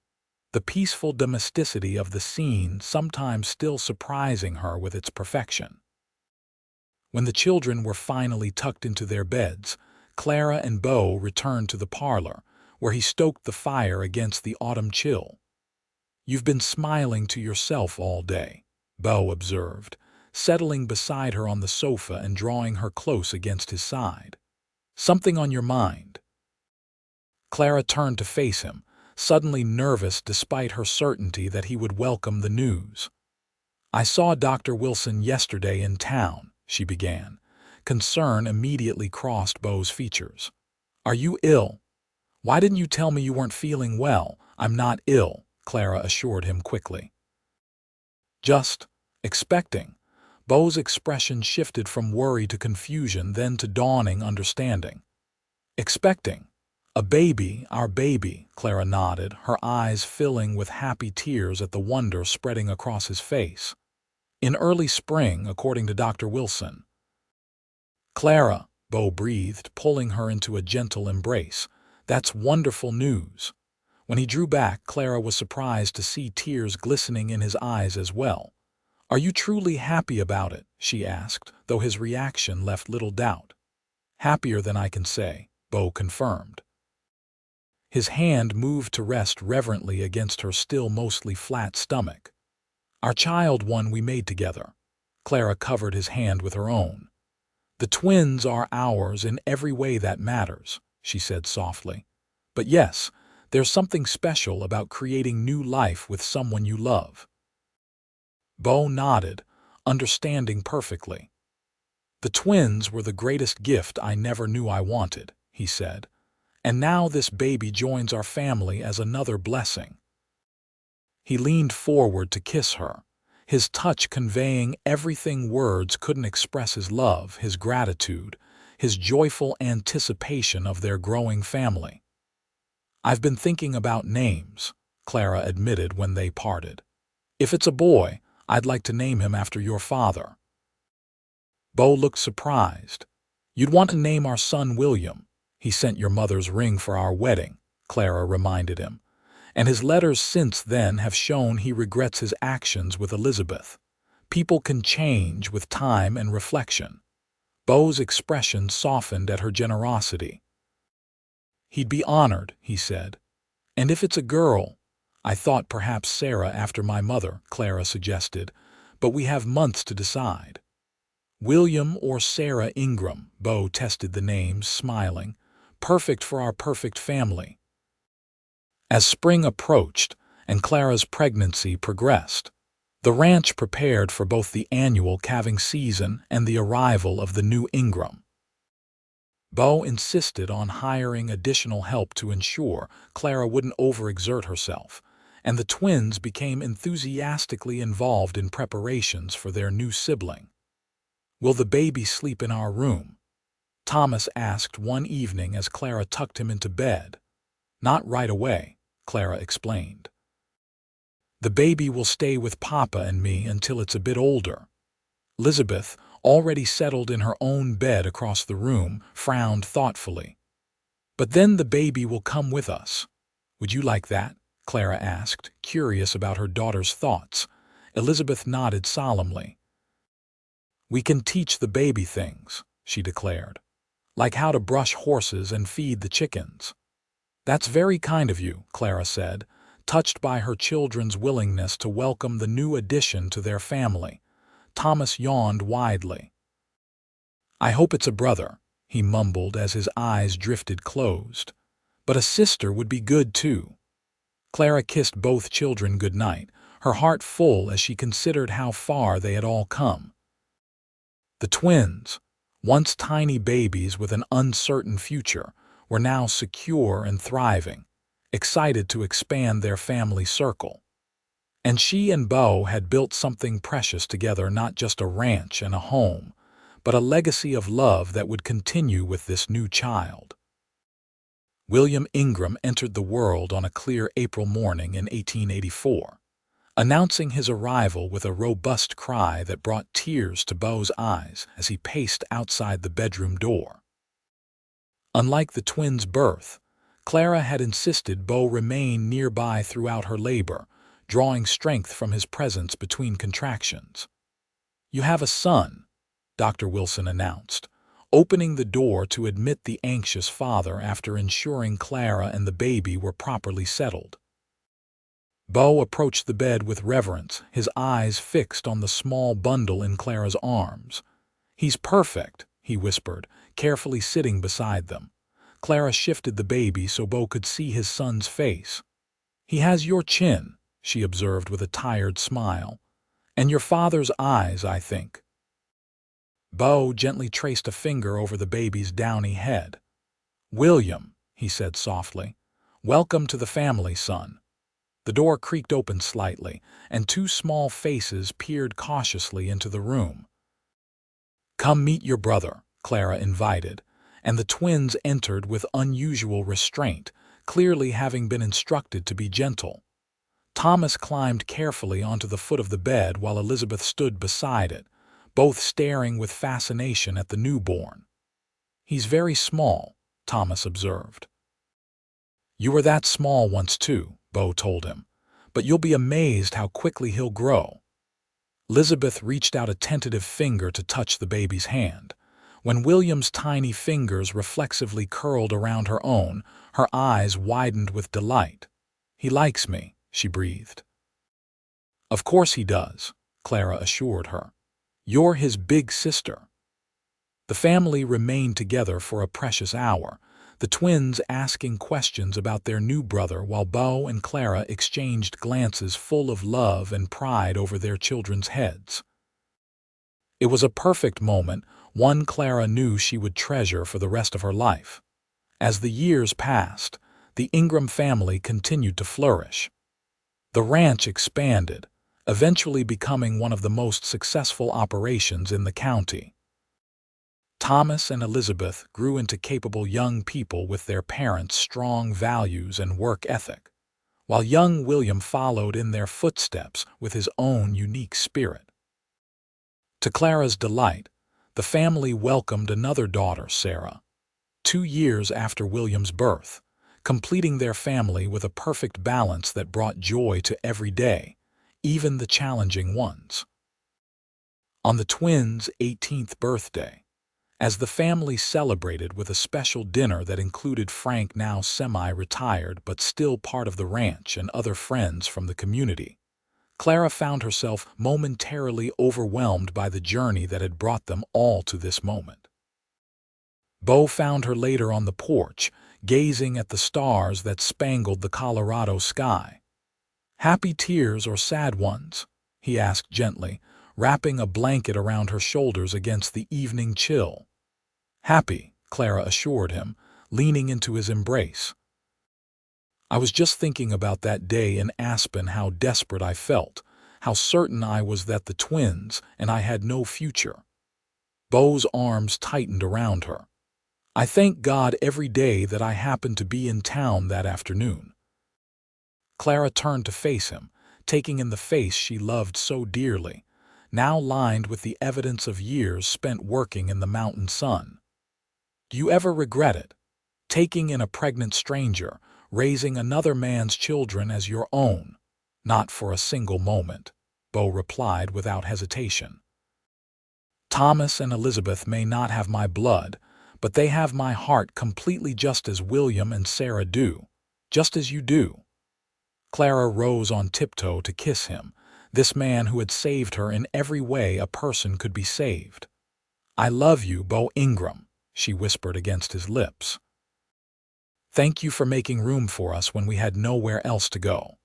the peaceful domesticity of the scene sometimes still surprising her with its perfection. When the children were finally tucked into their beds, Clara and Beau returned to the parlor, where he stoked the fire against the autumn chill. "You've been smiling to yourself all day," Beau observed, settling beside her on the sofa and drawing her close against his side. "Something on your mind?" Clara turned to face him, suddenly nervous despite her certainty that he would welcome the news. "I saw Dr. Wilson yesterday in town," she began. Concern immediately crossed Beau's features. "Are you ill?" "Why didn't you tell me you weren't feeling well?" "I'm not ill," Clara assured him quickly. "Just expecting." Beau's expression shifted from worry to confusion, then to dawning understanding. "Expecting? A baby, our baby," Clara nodded, her eyes filling with happy tears at the wonder spreading across his face. In early spring, according to Dr. Wilson. Clara, Beau breathed, pulling her into a gentle embrace. That's wonderful news. When he drew back, Clara was surprised to see tears glistening in his eyes as well. Are you truly happy about it? She asked, though his reaction left little doubt. Happier than I can say, Beau confirmed. His hand moved to rest reverently against her still mostly flat stomach. Our child, one we made together. Clara covered his hand with her own. The twins are ours in every way that matters, she said softly. But yes, there's something special about creating new life with someone you love. Beau nodded, understanding perfectly. The twins were the greatest gift I never knew I wanted, he said. And now this baby joins our family as another blessing. He leaned forward to kiss her, his touch conveying everything words couldn't express: his love, his gratitude, his joyful anticipation of their growing family. I've been thinking about names, Clara admitted when they parted. If it's a boy, I'd like to name him after your father. Beau looked surprised. You'd want to name our son William. He sent your mother's ring for our wedding, Clara reminded him. And his letters since then have shown he regrets his actions with Elizabeth. People can change with time and reflection. Beau's expression softened at her generosity. He'd be honored, he said. And if it's a girl, I thought perhaps Sarah after my mother, Clara suggested, but we have months to decide. William or Sarah Ingram, Beau tested the names, smiling. Perfect for our perfect family. As spring approached and Clara's pregnancy progressed, the ranch prepared for both the annual calving season and the arrival of the new Ingram. Beau insisted on hiring additional help to ensure Clara wouldn't overexert herself, and the twins became enthusiastically involved in preparations for their new sibling. Will the baby sleep in our room? Thomas asked one evening as Clara tucked him into bed. Not right away, Clara explained. The baby will stay with Papa and me until it's a bit older. Elizabeth, already settled in her own bed across the room, frowned thoughtfully. But then the baby will come with us. Would you like that? Clara asked, curious about her daughter's thoughts. Elizabeth nodded solemnly. We can teach the baby things, she declared. Like how to brush horses and feed the chickens. That's very kind of you, Clara said, touched by her children's willingness to welcome the new addition to their family. Thomas yawned widely. I hope it's a brother, he mumbled as his eyes drifted closed. But a sister would be good too. Clara kissed both children goodnight, her heart full as she considered how far they had all come. The twins, once tiny babies with an uncertain future, were now secure and thriving, excited to expand their family circle. And she and Beau had built something precious together, not just a ranch and a home, but a legacy of love that would continue with this new child. William Ingram entered the world on a clear April morning in 1884, announcing his arrival with a robust cry that brought tears to Beau's eyes as he paced outside the bedroom door. Unlike the twins' birth, Clara had insisted Beau remain nearby throughout her labor, drawing strength from his presence between contractions. You have a son, Dr. Wilson announced, opening the door to admit the anxious father after ensuring Clara and the baby were properly settled. Beau approached the bed with reverence, his eyes fixed on the small bundle in Clara's arms. He's perfect, he whispered, carefully sitting beside them. Clara shifted the baby so Beau could see his son's face. He has your chin, she observed with a tired smile. And your father's eyes, I think. Beau gently traced a finger over the baby's downy head. William, he said softly, welcome to the family, son. The door creaked open slightly, and two small faces peered cautiously into the room. Come meet your brother, Clara invited, and the twins entered with unusual restraint, clearly having been instructed to be gentle. Thomas climbed carefully onto the foot of the bed while Elizabeth stood beside it, both staring with fascination at the newborn. "He's very small," Thomas observed. "You were that small once too," Beau told him, "but you'll be amazed how quickly he'll grow." Elizabeth reached out a tentative finger to touch the baby's hand. When William's tiny fingers reflexively curled around her own, her eyes widened with delight. "He likes me," she breathed. "Of course he does," Clara assured her. "You're his big sister." The family remained together for a precious hour, the twins asking questions about their new brother while Beau and Clara exchanged glances full of love and pride over their children's heads. It was a perfect moment, one Clara knew she would treasure for the rest of her life. As the years passed, the Ingram family continued to flourish. The ranch expanded, eventually becoming one of the most successful operations in the county. Thomas and Elizabeth grew into capable young people with their parents' strong values and work ethic, while young William followed in their footsteps with his own unique spirit. To Clara's delight, the family welcomed another daughter, Sarah, 2 years after William's birth, completing their family with a perfect balance that brought joy to every day, even the challenging ones. On the twins' 18th birthday, as the family celebrated with a special dinner that included Frank, now semi-retired but still part of the ranch, and other friends from the community, Clara found herself momentarily overwhelmed by the journey that had brought them all to this moment. Beau found her later on the porch, gazing at the stars that spangled the Colorado sky. "Happy tears or sad ones?" he asked gently, wrapping a blanket around her shoulders against the evening chill. "Happy," Clara assured him, leaning into his embrace. "I was just thinking about that day in Aspen, how desperate I felt, how certain I was that the twins and I had no future." Beau's arms tightened around her. "I thank God every day that I happened to be in town that afternoon." Clara turned to face him, taking in the face she loved so dearly, now lined with the evidence of years spent working in the mountain sun. "Do you ever regret it? Taking in a pregnant stranger, raising another man's children as your own?" "Not for a single moment," Beau replied without hesitation. "Thomas and Elizabeth may not have my blood, but they have my heart completely, just as William and Sarah do, just as you do." Clara rose on tiptoe to kiss him, this man who had saved her in every way a person could be saved. "I love you, Beau Ingram," she whispered against his lips. "Thank you for making room for us when we had nowhere else to go."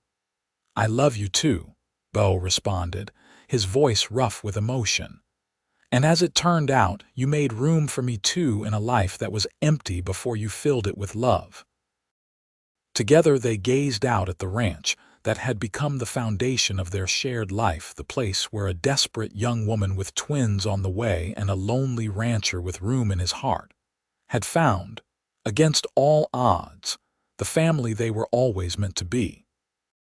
"I love you too," Beau responded, his voice rough with emotion. "And as it turned out, you made room for me too in a life that was empty before you filled it with love." Together they gazed out at the ranch that had become the foundation of their shared life, the place where a desperate young woman with twins on the way and a lonely rancher with room in his heart had found, against all odds, the family they were always meant to be.